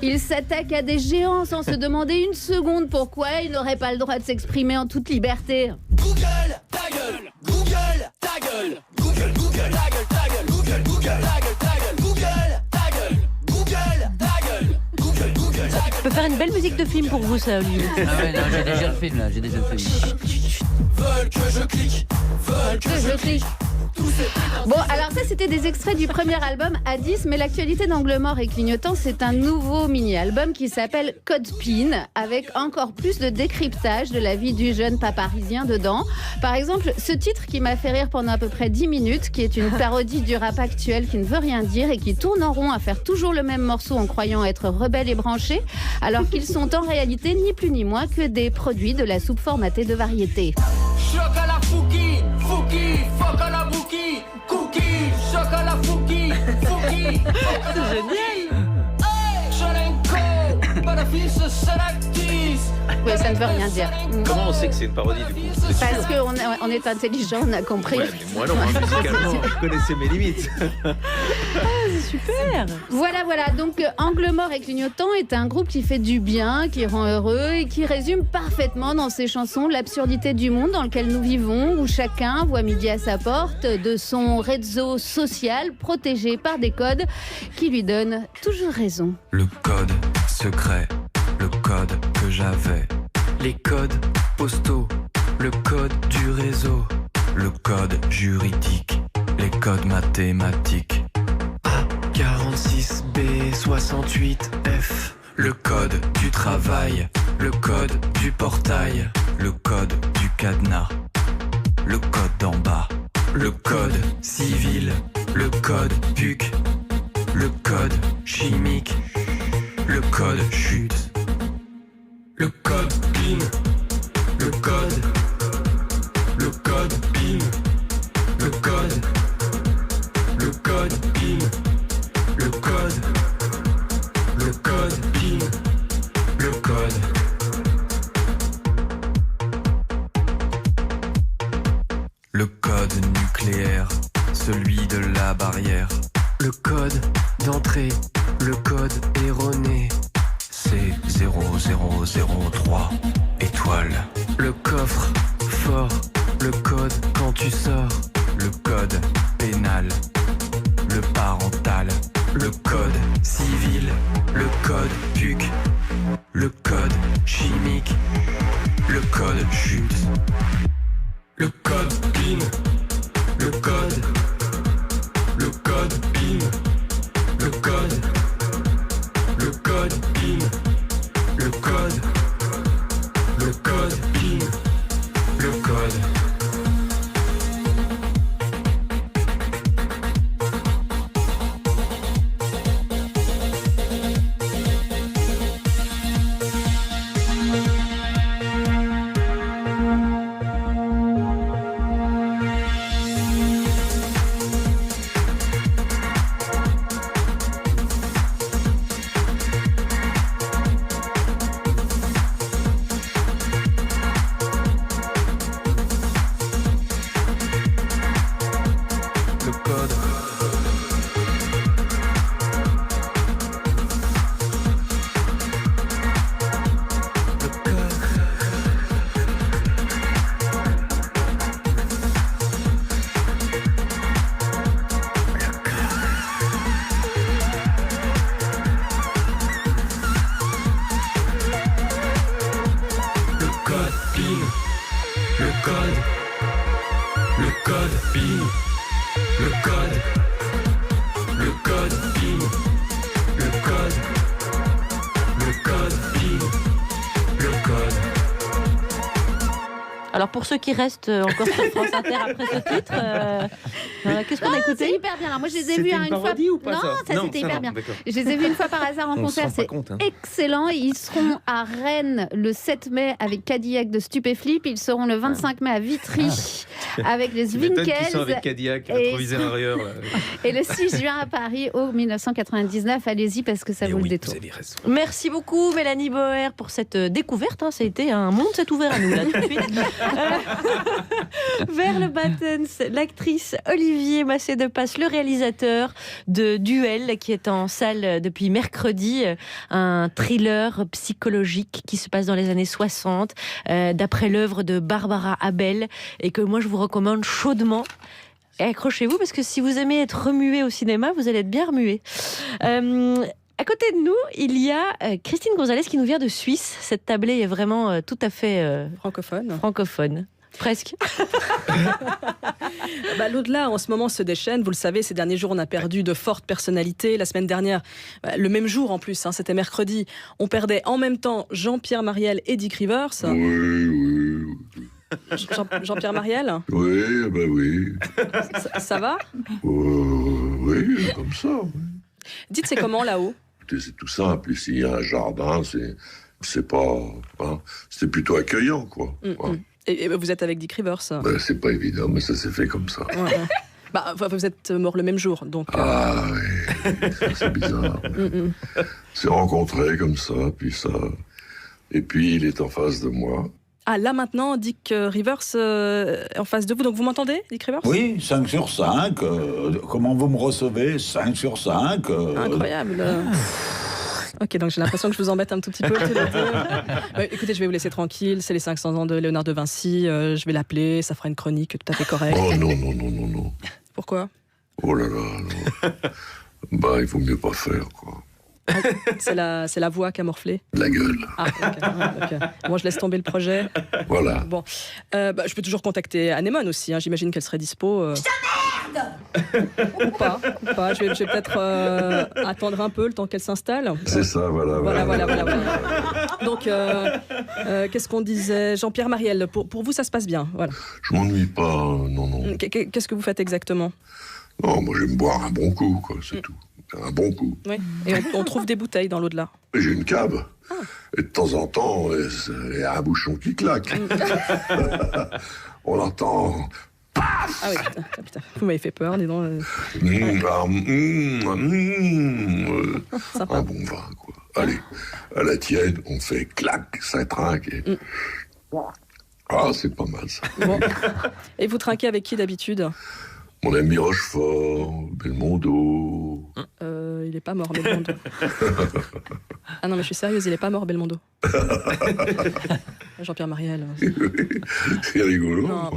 Il s'attaque à des géants sans se demander une seconde pourquoi il n'aurait pas le droit de s'exprimer en toute liberté. Google, ta gueule. Google, ta gueule. Google, Google, ta gueule, ta gueule. Google, Google, ta gueule, ta gueule. Google, ta gueule. Google, ta gueule. Google, Google, ta gueule. Je peux faire une belle musique de film pour vous, ça, Olivier. Ah ouais, non, j'ai déjà le film là, Veulent que je clique. Veulent que je clique. Bon, alors ça, c'était des extraits du premier album A10, mais l'actualité d'Angle Mort et Clignotant, c'est un nouveau mini-album qui s'appelle Code PIN, avec encore plus de décryptage de la vie du jeune pas parisien dedans. Par exemple, ce titre qui m'a fait rire pendant à peu près 10 minutes, qui est une parodie du rap actuel qui ne veut rien dire et qui tourne en rond à faire toujours le même morceau en croyant être rebelles et branchés, alors qu'ils sont en réalité ni plus ni moins que des produits de la soupe formatée de variété. Chocolat Fouki, Fouki, chocolat Bouki, Cookie, chocolat Fouki, Fouki. C'est génial. Cholenko, bénéfice sélectis. Oui, ça ne veut rien dire. Comment on sait que c'est une parodie du coup? Parce qu'on est intelligent, on a compris. Ouais, mais moi non, hein, musicalement, je connaissais mes limites. C'est super. Voilà. Donc, Angle Mort et Clignotant est un groupe qui fait du bien, qui rend heureux et qui résume parfaitement dans ses chansons l'absurdité du monde dans lequel nous vivons, où chacun voit midi à sa porte de son réseau social protégé par des codes qui lui donnent toujours raison. Le code secret, le code que j'avais. Les codes postaux, le code du réseau. Le code juridique, les codes mathématiques. A46, B68F. Le code du travail, le code du portail. Le code du cadenas, le code d'en bas. Le code civil, le code PUC. Le code chimique, le code chute. Le code PIN, le code PIN, le code PIN, le code PIN, le code. Le code nucléaire, celui de la barrière. Le code d'entrée, le code erroné. C'est 0003 étoile. Le coffre fort, le code quand tu sors. Le code pénal, le parental. Le code civil, le code PUC. Le code chimique, le code chute. Le code PIN, le code PIN, le code PIN, le code PIN, le code. Le code PIN. Le code. Le code PIN. Le code. Le code PIN. Le code. Alors pour ceux qui restent encore sur France Inter après ce titre, qu'est-ce qu'on a écouté ? C'est hyper bien. Alors moi je les ai vus C'était une une fois. parodie ou pas, Non, ça c'était Non, hyper bien. d'accord. Je les ai vus une fois par hasard en On se concert. rend pas C'est compte, hein. excellent. Ils seront à Rennes le 7 mai avec Cadillac de Stupéflip. Ils seront le 25 mai à Vitry avec les Tu m'étonnes qu'ils sont Zwinkels. avec Cadillac, Et- rétroviseur arrière. Là. Et le 6 juin à Paris au 1999. Allez-y parce que ça vaut le détour. Merci beaucoup Mélanie Boer pour cette découverte. Ça a été un monde s'est ouvert à nous là tout de suite. Vers le Battens, l'actrice Olivier Massé-de-Passe, le réalisateur de Duel qui est en salle depuis mercredi, un thriller psychologique qui se passe dans les années 60 d'après l'œuvre de Barbara Abel et que moi je vous recommande chaudement. Et accrochez-vous parce que si vous aimez être remué au cinéma, vous allez être bien remué. À côté de nous, il y a Christine Gonzalez qui nous vient de Suisse. Cette tablée est vraiment tout à fait francophone. Presque. L'au-delà, en ce moment, se déchaîne. Vous le savez, ces derniers jours, on a perdu de fortes personnalités. La semaine dernière, le même jour en plus, c'était mercredi, on perdait en même temps Jean-Pierre Mariel et Dick Rivers. Oui. Jean-Pierre Mariel, Oui, ben oui. ça va ? Oui, comme ça. Oui. Dites, c'est comment là-haut ? Écoutez, c'est tout simple. Ici, il y a un jardin, c'est pas... Hein, c'est plutôt accueillant, quoi. Ouais. Et vous êtes avec Dick Rivers. Ben, c'est pas évident, mais ça s'est fait comme ça. Ouais. Vous êtes morts le même jour, donc... Ah oui, ça, c'est bizarre. C'est rencontré comme ça, puis ça... Et puis, il est en face de moi. Ah, là maintenant, Dick Rivers en face de vous. Donc vous m'entendez, Dick Rivers ? Oui, 5 sur 5. Comment vous me recevez ? 5 sur 5. Incroyable. Ok, donc j'ai l'impression que je vous embête un tout petit peu tous les deux. Écoutez, je vais vous laisser tranquille. C'est les 500 ans de Léonard de Vinci. Je vais l'appeler. Ça fera une chronique tout à fait correcte. Oh non. Pourquoi ? Oh là là, non. Bah, il vaut mieux pas faire, quoi. C'est la voix qui a morflé. La gueule. Ah, ok. Moi, je laisse tomber le projet. Voilà. Bon, je peux toujours contacter Anémone aussi. J'imagine qu'elle serait dispo. Ou pas. Je vais peut-être attendre un peu le temps qu'elle s'installe. C'est ça, voilà. Donc, qu'est-ce qu'on disait ? Jean-Pierre Mariel, pour vous, ça se passe bien, voilà. Je m'ennuie pas, non. Qu'est-ce que vous faites exactement ? Non, moi j'aime boire un bon coup, quoi, c'est tout. Un bon coup. Oui, et on trouve des bouteilles dans l'au-delà. J'ai une cave. Et de temps en temps, il y a un bouchon qui claque. On entend... Paf ! Ah oui, putain, vous m'avez fait peur, dis donc. Un bon vin, quoi. Allez, à la tienne, on fait clac, ça trinque. Et... Ah, c'est pas mal, ça. Bon. Et vous trinquez avec qui d'habitude ? Mon ami Rochefort, Belmondo. Il est pas mort, Belmondo. Ah non, mais je suis sérieuse, il est pas mort, Belmondo. Jean-Pierre Mariel. C'est rigolo. Non,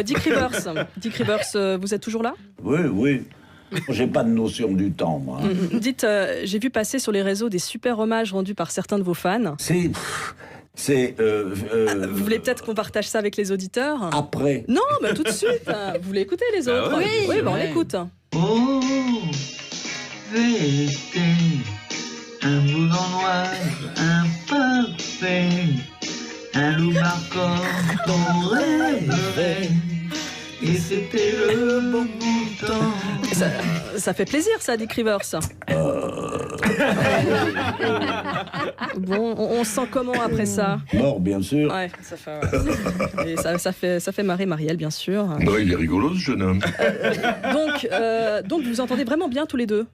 Dick Rivers, vous êtes toujours là ? Oui. J'ai pas de notion du temps, moi. Dites, j'ai vu passer sur les réseaux des super hommages rendus par certains de vos fans. Vous voulez peut-être qu'on partage ça avec les auditeurs ? Après. Non, tout de suite. Vous voulez écouter les autres ? Oui, on l'écoute. Oh, vérité, un bout noir, un parfait, un loup marquant ton rêve. Et c'était le bon temps. Ça fait plaisir, ça, Dick Rivers. Bon, on se sent comment après ça ? Mort, bien sûr. Ouais, ça fait... Et ça fait marrer Marielle, bien sûr. Non, il est rigolo, ce jeune homme. Donc vous entendez vraiment bien tous les deux ?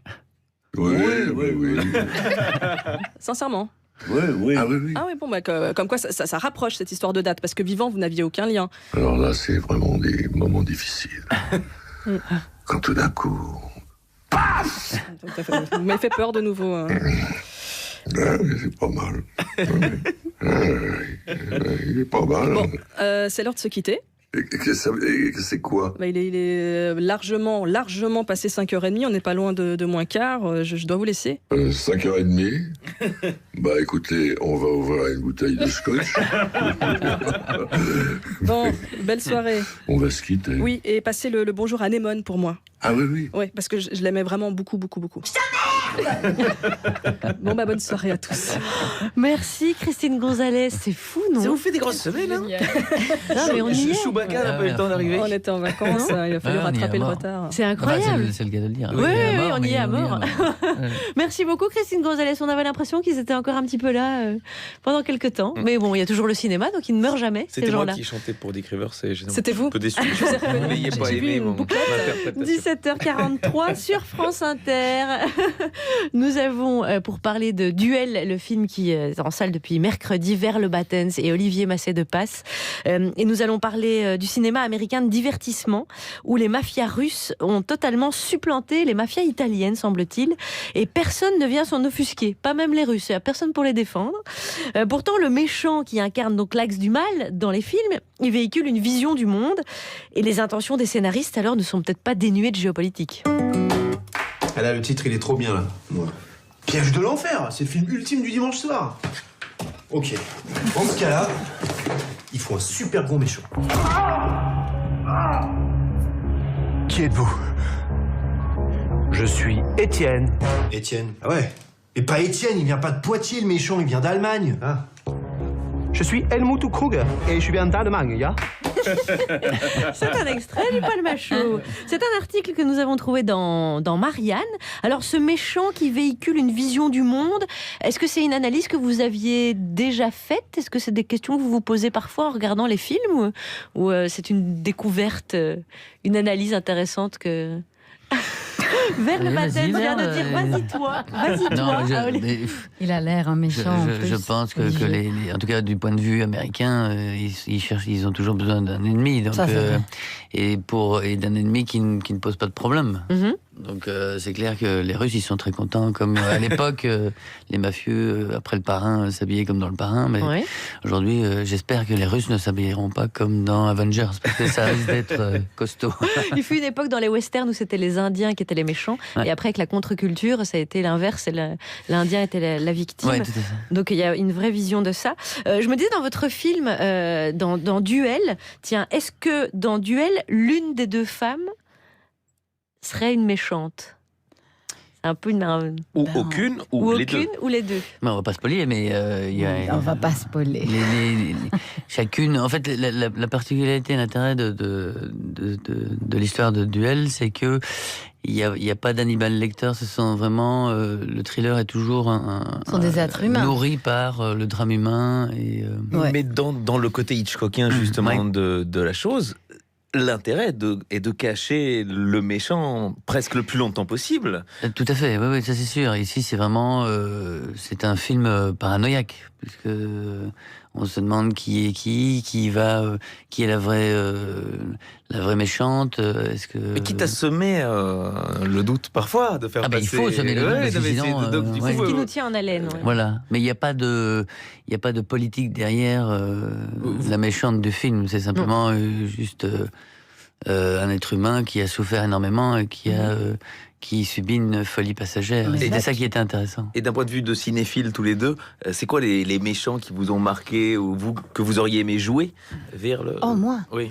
Oui. Sincèrement ? Oui. Ah oui. Ah oui, bon, comme quoi ça rapproche cette histoire de date, parce que vivant, vous n'aviez aucun lien. Alors là, c'est vraiment des moments difficiles. Quand tout d'un coup... Paf ! Vous m'avez fait peur de nouveau. Hein. C'est pas mal. Il est pas mal. Bon, c'est l'heure de se quitter. Et c'est quoi? Il est largement passé 5h30. On n'est pas loin de moins quart. Je dois vous laisser. 5h30. Bah écoutez, on va ouvrir une bouteille de scotch. Bon, belle soirée. On va se quitter. Oui, et passez le bonjour à Némone pour moi. Ah oui. Oui, parce que je l'aimais vraiment beaucoup. Bon, bonne soirée à tous. Merci Christine Gonzalez, c'est fou, non? Ça vous fait des grosses semaines, hein? Non, mais on y est. Chewbacca n'a pas eu le temps d'arriver. On était en vacances, il a fallu rattraper le retard. C'est incroyable. C'est le cas de le dire. Oui, on y est à mort. Merci beaucoup Christine Gonzalez, on avait l'impression qu'ils étaient encore un petit peu là pendant quelques temps. Mais bon, il y a toujours le cinéma, donc ils ne meurent jamais, ces C'était moi gens-là. qui chantais pour Dick Rivers. C'était vous? Un peu déçu. Vous n'ayez pas aimé mon interprétation. 17h43 sur France Inter. Nous avons, pour parler de Duel, le film qui est en salle depuis mercredi, Vers le Battens et Olivier Massé de Passe. Et nous allons parler du cinéma américain de divertissement, où les mafias russes ont totalement supplanté les mafias italiennes, semble-t-il. Et personne ne vient s'en offusquer, pas même les Russes. Il n'y a personne pour les défendre. Pourtant, le méchant qui incarne donc l'axe du mal dans les films, il véhicule une vision du monde. Et les intentions des scénaristes, alors, ne sont peut-être pas dénuées de géopolitique. Ah là, le titre, il est trop bien, là. Ouais. Piège de l'enfer, c'est le film ultime du dimanche soir. Ok. Dans ce cas-là, il faut un super gros méchant. Qui êtes-vous? Je suis Étienne. Étienne. Ah ouais. Mais pas Étienne, il vient pas de Poitiers, le méchant, il vient d'Allemagne. Ah. Je suis Helmut Kruger et je viens d'Allemagne, ya. C'est un extrait du Palma Show. C'est un article que nous avons trouvé dans Marianne. Alors, ce méchant qui véhicule une vision du monde, est-ce que c'est une analyse que vous aviez déjà faite? Est-ce que c'est des questions que vous vous posez parfois en regardant les films? Ou c'est une découverte, une analyse intéressante que... Vers le Battens vient de dire vas-y toi. Il a l'air un méchant. Je pense que en tout cas du point de vue américain, ils ont toujours besoin d'un ennemi, donc, et d'un ennemi qui ne pose pas de problème. Mm-hmm. Donc c'est clair que les Russes ils sont très contents, comme à l'époque les mafieux après le Parrain s'habillaient comme dans le Parrain, mais aujourd'hui j'espère que les Russes ne s'habilleront pas comme dans Avengers, parce que ça risque d'être costaud. Il fut une époque dans les westerns où c'était les Indiens qui étaient les méchants, et après avec la contre-culture ça a été l'inverse, l'Indien était la victime. Ouais, tout à fait. Donc il y a une vraie vision de ça. Je me disais dans votre film, dans Duel, tiens, est-ce que dans Duel, l'une des deux femmes serait une méchante? C'est un peu une... Ou aucune, ou les deux. Ou les deux. Mais on va pas spoiler, mais on va pas spoiler. Chacune, en fait, la particularité et l'intérêt de l'histoire de Duel, c'est que il y a pas d'Hannibal Lecter. Ce sont vraiment le thriller est toujours Ce sont des êtres humains nourri par le drame humain et. Mais dans le côté Hitchcockien justement de la chose. L'intérêt est de cacher le méchant presque le plus longtemps possible. Tout à fait, oui, ça c'est sûr. Ici, c'est vraiment c'est un film paranoïaque, puisque on se demande qui est qui est la vraie méchante. Est-ce que mais quitte à semer le doute parfois de faire passer. Il faut semer le doute, c'est ce qui nous tient en haleine. Ouais. Voilà, mais il n'y a pas de politique derrière la méchante du film. C'est simplement juste un être humain qui a souffert énormément et qui subit une folie passagère. Et c'est ça qui était intéressant. Et d'un point de vue de cinéphile tous les deux, c'est quoi les méchants qui vous ont marqué ou que vous auriez aimé jouer vers le... Oh, moi? Oui.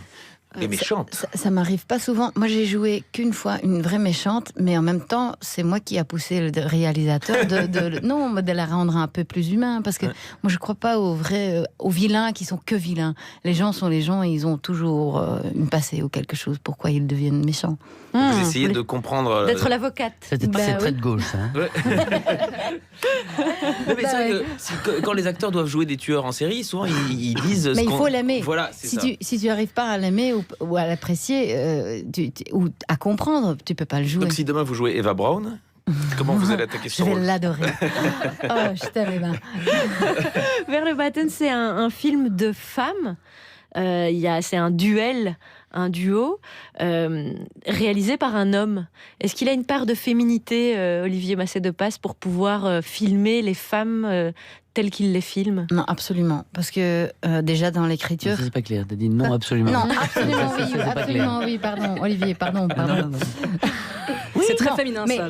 Les méchantes. Ça m'arrive pas souvent. Moi, j'ai joué qu'une fois une vraie méchante, mais en même temps, c'est moi qui a poussé le réalisateur de la rendre un peu plus humain, parce que moi, je crois pas aux vilains qui sont que vilains. Les gens sont les gens et ils ont toujours une passé ou quelque chose. Pourquoi ils deviennent méchants? Vous essayez de comprendre... D'être l'avocate. C'est très de gauche, ça. Mais c'est vrai que quand les acteurs doivent jouer des tueurs en série, souvent ils disent... Mais il faut l'aimer. Voilà, si tu n'arrives pas à l'aimer ou à l'apprécier ou à comprendre, tu peux pas le jouer. Donc si demain vous jouez Eva Braun, comment vous allez attaquer ce rôle? Je vais l'adorer. Oh, je t'aime, Eva. Vers le Battens, c'est un film de femmes. c'est un duel, un duo réalisé par un homme. Est-ce qu'il a une part de féminité, Olivier Massé-de-Passe, pour pouvoir filmer les femmes telles qu'il les filme? Non, absolument. Parce que déjà dans l'écriture... C'est pas clair, t'as dit non, absolument. Non, absolument, oui, C'est pas absolument, clair. oui, pardon. Olivier, pardon. Non. Oui, c'est très non, féminin, mais- ça.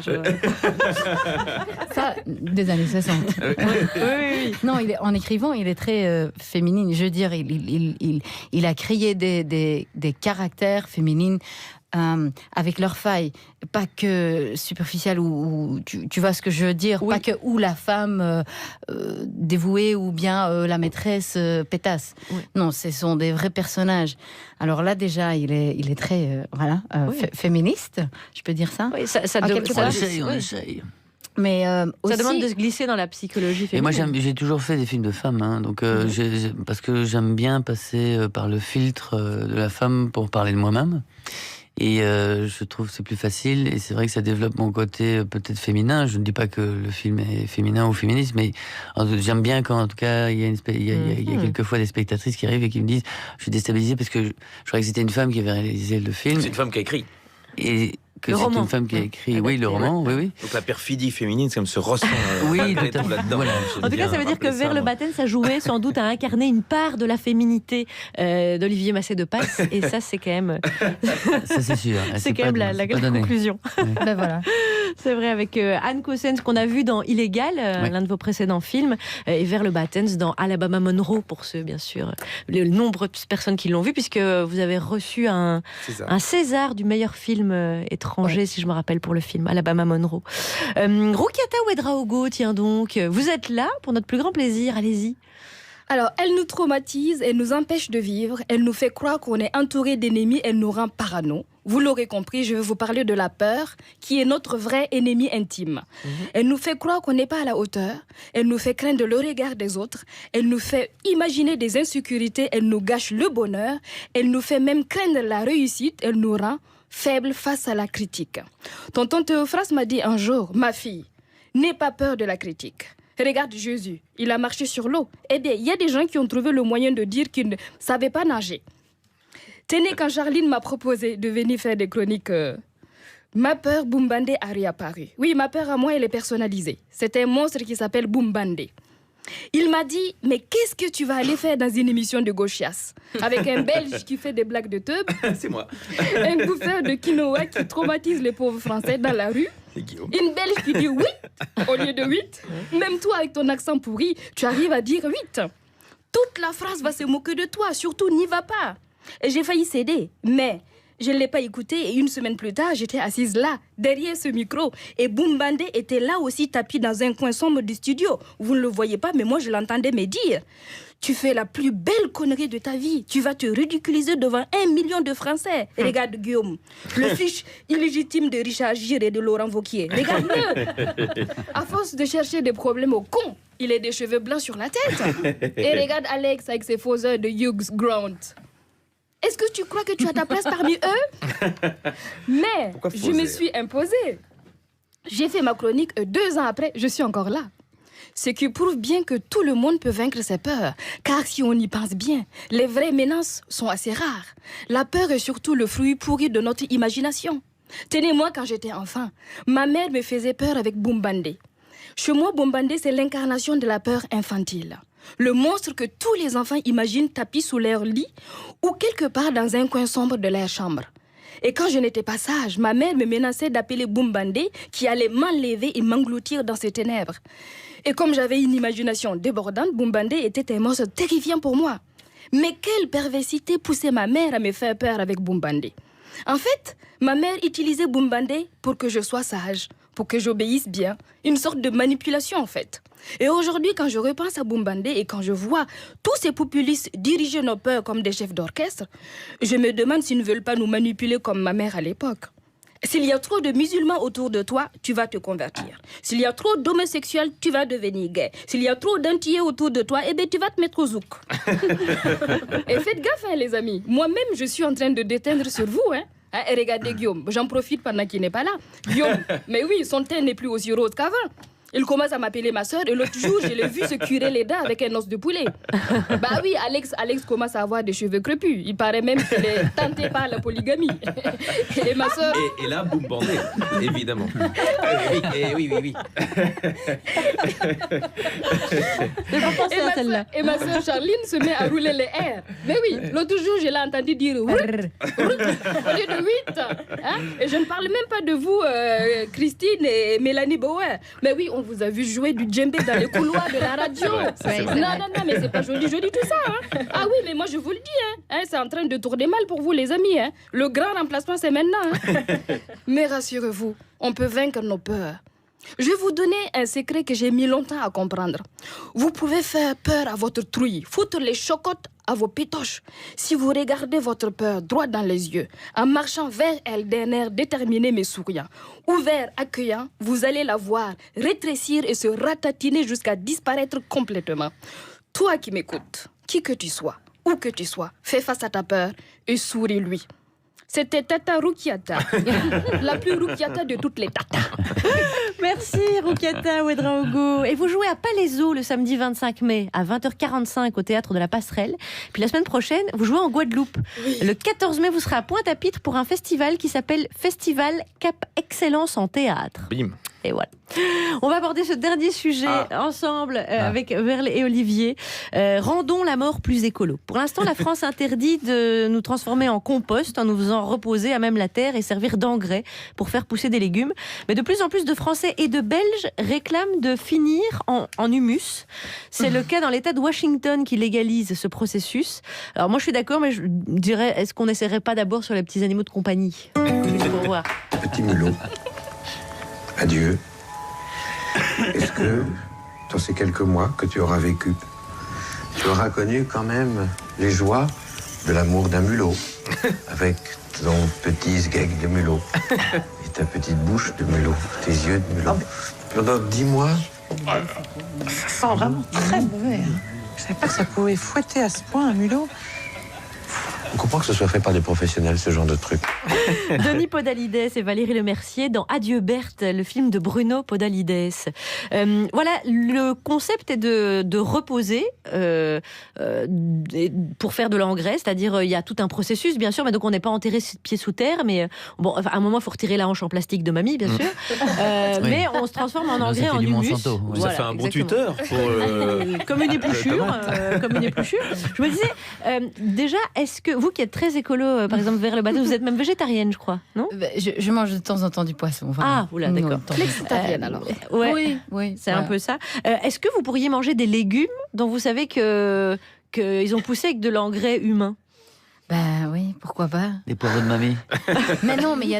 Ça, des années 60. Oui. Non, en écrivant, il est très féminine. Je veux dire, il a créé des caractères féminines avec leurs failles. Pas que superficielles, ou tu vois ce que je veux dire. Pas que ou la femme dévouée ou bien la maîtresse pétasse. Non, ce sont des vrais personnages. Alors là, déjà, il est très féministe, je peux dire ça. Oui, ça À de- quelque ça- part. On essaye. Mais Ça aussi, demande de se glisser dans la psychologie Et moi, féminine. j'ai toujours fait des films de femmes, hein, donc parce que j'aime bien passer par le filtre de la femme pour parler de moi-même. Et je trouve que c'est plus facile, et c'est vrai que ça développe mon côté peut-être féminin. Je ne dis pas que le film est féminin ou féministe, mais j'aime bien quand, en tout cas, il y a quelquefois des spectatrices qui arrivent et qui me disent « Je suis déstabilisée parce que je croyais que c'était une femme qui avait réalisé le film. » C'est une femme qui a écrit. Et que Le c'est roman. une femme qui a écrit, oui, le roman, oui. Donc la perfidie féminine, ça me se ressent Oui, malgré tout à tout fait. là-dedans. Voilà. En tout cas, ça veut dire que Vers le baptême, ça jouait sans doute à incarner une part de la féminité d'Olivier Massé-de-Passe. Et ça, c'est quand même... Ça, c'est sûr. C'est quand même la conclusion. Ben voilà. C'est vrai, avec Anne Cossens, qu'on a vu dans Illégal, l'un de vos précédents films, et Vers le baptême dans Alabama Monroe, pour ceux, bien sûr, les nombreuses personnes qui l'ont vu, puisque vous avez reçu un César du meilleur film étranger, si je me rappelle, pour le film Alabama Monroe. Roukiata Ouedraogo, tiens donc, vous êtes là pour notre plus grand plaisir, allez-y. Alors, elle nous traumatise, elle nous empêche de vivre, elle nous fait croire qu'on est entouré d'ennemis, elle nous rend parano. Vous l'aurez compris, je vais vous parler de la peur, qui est notre vrai ennemi intime. Elle nous fait croire qu'on n'est pas à la hauteur, elle nous fait craindre le regard des autres, elle nous fait imaginer des insécurités, elle nous gâche le bonheur, elle nous fait même craindre la réussite, elle nous rend faibles face à la critique. Tonton Théophras m'a dit un jour, ma fille, n'aie pas peur de la critique. Regarde Jésus, il a marché sur l'eau. Eh bien, il y a des gens qui ont trouvé le moyen de dire qu'ils ne savaient pas nager. Tenez, quand Charline m'a proposé de venir faire des chroniques, ma peur Boumbandé a réapparu. Oui, ma peur à moi, elle est personnalisée. C'est un monstre qui s'appelle Boumbandé. Il m'a dit, mais qu'est-ce que tu vas aller faire dans une émission de gauchias avec un Belge qui fait des blagues de teub, C'est moi. un bouffeur de quinoa qui traumatise les pauvres Français dans la rue, une Belge qui dit oui au lieu de 8. Même toi, avec ton accent pourri, tu arrives à dire 8. Toute la France va se moquer de toi, surtout n'y va pas. Et j'ai failli céder, mais je ne l'ai pas écouté et une semaine plus tard, j'étais assise là, derrière ce micro. Et Boumbandé était là aussi, tapis dans un coin sombre du studio. Vous ne le voyez pas, mais moi je l'entendais me dire. Tu fais la plus belle connerie de ta vie. Tu vas te ridiculiser devant 1 million de Français. Et regarde Guillaume, le fils illégitime de Richard Gere et de Laurent Wauquiez. Regarde-le. À force de chercher des problèmes au con, il a des cheveux blancs sur la tête. Et regarde Alex avec ses faux heures de Hughes Grant. Est-ce que tu crois que tu as ta place parmi eux? Mais je me suis imposée. J'ai fait ma chronique 2 ans après, je suis encore là. Ce qui prouve bien que tout le monde peut vaincre ses peurs. Car si on y pense bien, les vraies menaces sont assez rares. La peur est surtout le fruit pourri de notre imagination. Tenez-moi, quand j'étais enfant, ma mère me faisait peur avec Boumbandé. Chez moi, Boumbandé, c'est l'incarnation de la peur infantile. Le monstre que tous les enfants imaginent tapis sous leur lit ou quelque part dans un coin sombre de leur chambre. Et quand je n'étais pas sage, ma mère me menaçait d'appeler Boumbandé qui allait m'enlever et m'engloutir dans ses ténèbres. Et comme j'avais une imagination débordante, Boumbandé était un monstre terrifiant pour moi. Mais quelle perversité poussait ma mère à me faire peur avec Boumbandé. En fait, ma mère utilisait Boumbandé pour que je sois sage, pour que j'obéisse bien. Une sorte de manipulation en fait. Et aujourd'hui, quand je repense à Boumbandé et quand je vois tous ces populistes diriger nos peurs comme des chefs d'orchestre, je me demande s'ils ne veulent pas nous manipuler comme ma mère à l'époque. S'il y a trop de musulmans autour de toi, tu vas te convertir. S'il y a trop d'homosexuels, tu vas devenir gay. S'il y a trop d'antillais autour de toi, eh bien, tu vas te mettre au zouk. Et faites gaffe, hein, les amis. Moi-même, je suis en train de déteindre sur vous, hein. Et regardez Guillaume, j'en profite pendant qu'il n'est pas là. Guillaume, mais oui, son teint n'est plus aussi rose qu'avant. Il commence à m'appeler ma soeur et l'autre jour, je l'ai vu se curer les dents avec un os de poulet. Bah oui, Alex commence à avoir des cheveux crépus. Il paraît même qu'il est tenté par la polygamie. Et ma soeur... Et là, boum, bandé, évidemment. Oui. J'ai pas pensé à celle-là. Et ma soeur Charline se met à rouler les airs. Mais oui, l'autre jour, je l'ai entendu dire route, au lieu de 8. Hein? Et je ne parle même pas de vous, Christine et Mélanie Bauer. Mais oui, on vous a vu jouer du djembé dans les couloirs de la radio. Non, mais c'est pas joli tout ça. Hein? Ah oui, mais moi je vous le dis, hein, c'est en train de tourner mal pour vous les amis. Hein? Le grand remplacement c'est maintenant. Hein? Mais rassurez-vous, on peut vaincre nos peurs. Je vais vous donner un secret que j'ai mis longtemps à comprendre. Vous pouvez faire peur à votre trouille, foutre les chocottes à vos pétoches. Si vous regardez votre peur droit dans les yeux, en marchant vers elle d'un air déterminé mais souriant, ouvert, accueillant, vous allez la voir rétrécir et se ratatiner jusqu'à disparaître complètement. Toi qui m'écoutes, qui que tu sois, où que tu sois, fais face à ta peur et souris-lui. C'était Tata Rukiata, la plus Rukiata de toutes les tatas. Merci Rukiata Ouedraogo. Et vous jouez à Palaiso le samedi 25 mai à 20h45 au théâtre de la Passerelle. Puis la semaine prochaine, vous jouez en Guadeloupe. Oui. Le 14 mai, vous serez à Pointe-à-Pitre pour un festival qui s'appelle Festival Cap Excellence en théâtre. Bim. Et voilà. On va aborder ce dernier sujet ensemble avec Verle et Olivier. Rendons la mort plus écolo. Pour l'instant, la France interdit de nous transformer en compost en nous faisant reposer à même la terre et servir d'engrais pour faire pousser des légumes. Mais de plus en plus de Français et de Belges réclament de finir en humus. C'est le cas dans l'État de Washington qui légalise ce processus. Alors moi, je suis d'accord, mais je dirais, est-ce qu'on n'essaierait pas d'abord sur les petits animaux de compagnie? Pour voir. Petit mulot. Adieu. Est-ce que, dans ces quelques mois que tu auras vécu, tu auras connu quand même les joies de l'amour d'un mulot, avec ton petit sgeg de mulot, et ta petite bouche de mulot, tes yeux de mulot. Pendant 10 mois... Ça sent vraiment très mauvais. Hein. Je savais pas que ça pouvait fouetter à ce point un mulot. On comprend que ce soit fait par des professionnels, ce genre de truc. Denis Podalides et Valérie Lemercier dans Adieu Berthe, le film de Bruno Podalides. Voilà, le concept est de reposer pour faire de l'engrais, c'est-à-dire il y a tout un processus, bien sûr, mais donc on n'est pas enterré pieds sous terre, mais bon, enfin, à un moment, il faut retirer la hanche en plastique de mamie, bien sûr, mais on se déjà en engrais en humus. Voilà, ça fait un bon tuteur pour comme une épluchure, Je me disais, déjà, est-ce que vous qui êtes très écolo, par exemple vers le bateau, vous êtes même végétarienne, je crois, non? Je mange de temps en temps du poisson. Vraiment. Ah, oula, d'accord. Flexitarienne alors. Ouais, oui, c'est un peu ça. Est-ce que vous pourriez manger des légumes dont vous savez qu'ils ont poussé avec de l'engrais humain? Ben oui, pourquoi pas. Des poireaux de mamie. Mais non, mais il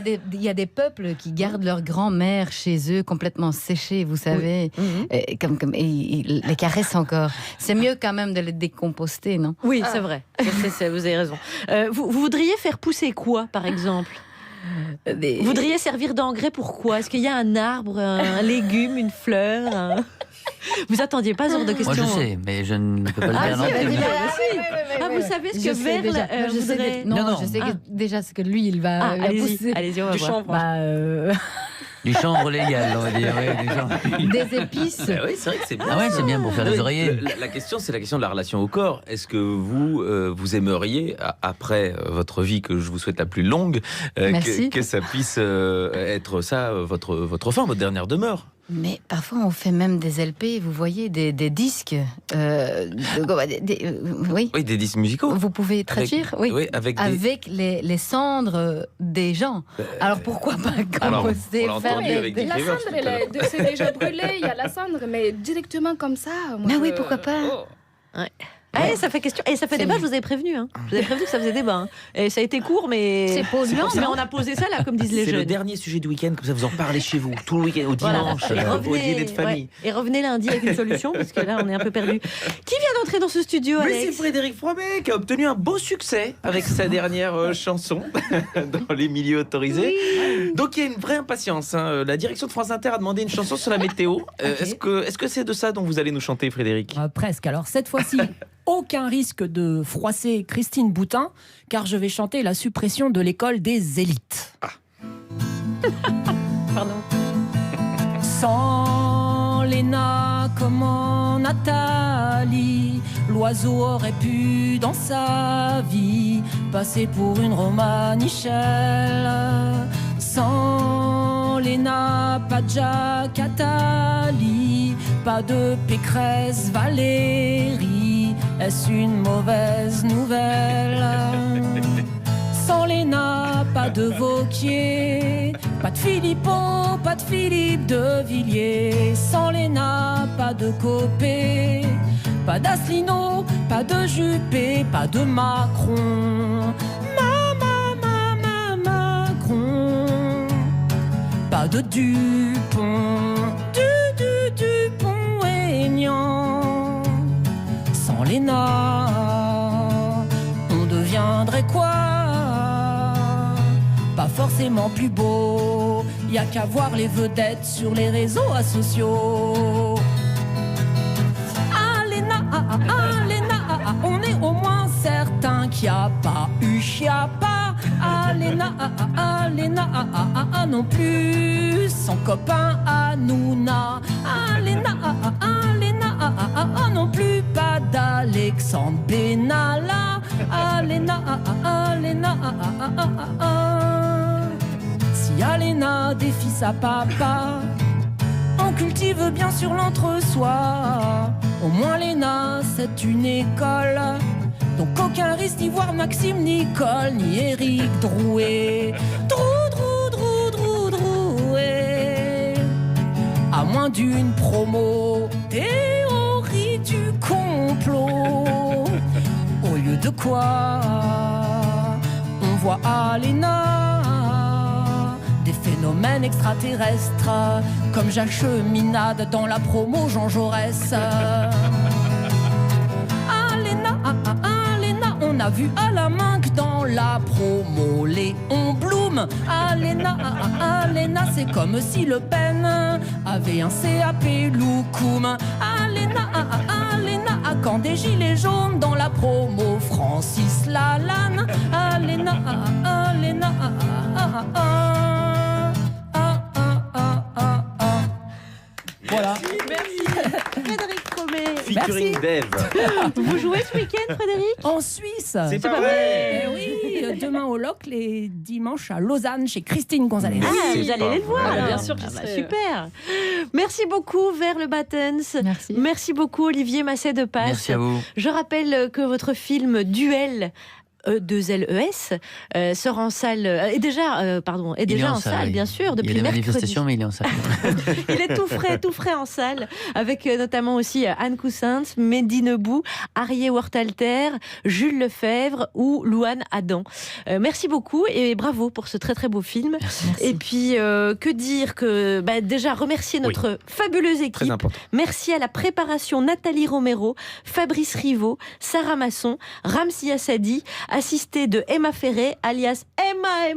y a des peuples qui gardent leur grand-mère chez eux complètement séchée, vous savez, et ils les caressent encore. C'est mieux quand même de les décomposter, non? Oui, c'est vrai. Vous avez raison. Vous voudriez faire pousser quoi, par exemple? Vous voudriez servir d'engrais pour quoi? Est-ce qu'il y a un arbre, un légume, une fleur Vous attendiez pas ce genre de questions? Moi je sais, mais je ne peux pas le dire non plus. Vous savez ce que Verle voudrait... Non, je sais déjà ce que lui, il va pousser. Allez-y, on va voir. Du chanvre légal, on va dire. Des épices. Oui, c'est vrai que c'est bien. Ah ouais, c'est bien pour faire des oreillers. La question, c'est la question de la relation au corps. Est-ce que vous aimeriez, après votre vie que je vous souhaite la plus longue, que ça puisse être ça, votre fin, votre dernière demeure? Mais parfois, on fait même des LP, vous voyez, des disques. Oui, des disques musicaux. Vous pouvez traduire, avec les cendres des gens. Alors pourquoi pas composter, faire des... La cendre, c'est déjà brûlé, il y a la cendre, mais directement comme ça. Mais oui, pourquoi pas. Allez, ça fait question. Et ça fait débat, je vous avais prévenu. Je vous avais prévenu que ça faisait débat. Hein. Et ça a été court, mais. C'est polluant. Mais on a posé ça là, comme disent les jeunes. C'est le dernier sujet du week-end, comme ça vous en parlez chez vous, tout le week-end, au dimanche, au dîner de famille. Et revenez lundi avec une solution, parce que là, on est un peu perdu. Qui vient d'entrer dans ce studio, Alex? C'est Frédéric Fromet qui a obtenu un beau succès avec sa dernière chanson dans les milieux autorisés. Oui. Donc il y a une vraie impatience. Hein. La direction de France Inter a demandé une chanson sur la météo. Est-ce que c'est de ça dont vous allez nous chanter, Frédéric? Presque. Alors cette fois-ci. Aucun risque de froisser Christine Boutin, car je vais chanter la suppression de l'école des élites. Pardon. Sans Léna, comment Nathalie, l'oiseau aurait pu dans sa vie passer pour une romanichelle. Sans Léna, pas de Jacques Attali, pas de Pécresse Valérie, est-ce une mauvaise nouvelle? Sans Léna, pas de Vauquier, pas de Philippot, pas de Philippe de Villiers. Sans Léna, pas de Copé, pas d'Asselineau, pas de Juppé, pas de Macron. Macron. Pas de Dupont, Dupont-Aignan. Sans Léna, on deviendrait quoi? Pas forcément plus beau, y a qu'à voir les vedettes sur les réseaux sociaux. Ah Léna, on est au moins certain qu'il n'y a pas eu Chiappa. Ah Léna, non plus son copain Hanouna. Ah Léna, non plus pas d'Alexandre Benalla. Ah Léna, si Léna défie sa papa, on cultive bien sûr l'entre-soi. Au moins Léna, c'est une école, donc aucun risque d'y voir Maxime Nicole ni Éric Drouet. Drouet. À moins d'une promo, théorie du complot. Au lieu de quoi, on voit à Léna des phénomènes extraterrestres, comme j'acheminade dans la promo Jean Jaurès. Léna, on a vu à la main que dans la promo Léon Blum. Léna, c'est comme si Le Pen avait un CAP Loukoum. Léna, quand des gilets jaunes dans la promo Francis Lalanne. Léna, voilà. Merci. Frédéric Cromet. Featuring Dev. Vous jouez ce week-end, Frédéric? En Suisse. C'est pas vrai. Oui, demain au Locle et dimanche à Lausanne chez Christine Gonzalez. Ah, vous allez les voir. Bien sûr qu'il serait... Super. Merci beaucoup, Vers le Battens. Merci beaucoup, Olivier Masset de Passe. Merci à vous. Je rappelle que votre film Duel E2LES sort en salle, est déjà en salle, oui. bien sûr, depuis il y a des mercredi. manifestations, mais il est en salle. Il est tout frais en salle, avec notamment aussi Anne Coussins, Mehdi Nebou, Arié Wortalter, Jules Lefebvre ou Louane Adam. Merci beaucoup et bravo pour ce très très beau film. Merci. Et puis, que dire que déjà remercier notre fabuleuse équipe. Merci à la préparation Nathalie Romero, Fabrice Rivaud, Sarah Masson, Ramsi Assadi, assisté de Emma Ferré, alias Emma.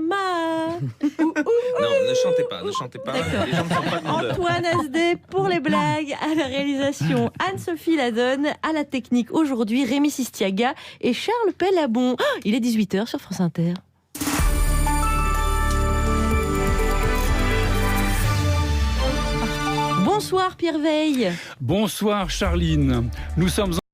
Non, ne chantez pas. Les gens ne sont pas demandeurs. Antoine Asdé pour les blagues, à la réalisation Anne-Sophie Ladonne, à la technique aujourd'hui Rémi Sistiaga et Charles Pellabon. Il est 18h sur France Inter. Bonsoir Pierre Veille. Bonsoir Charline. Nous sommes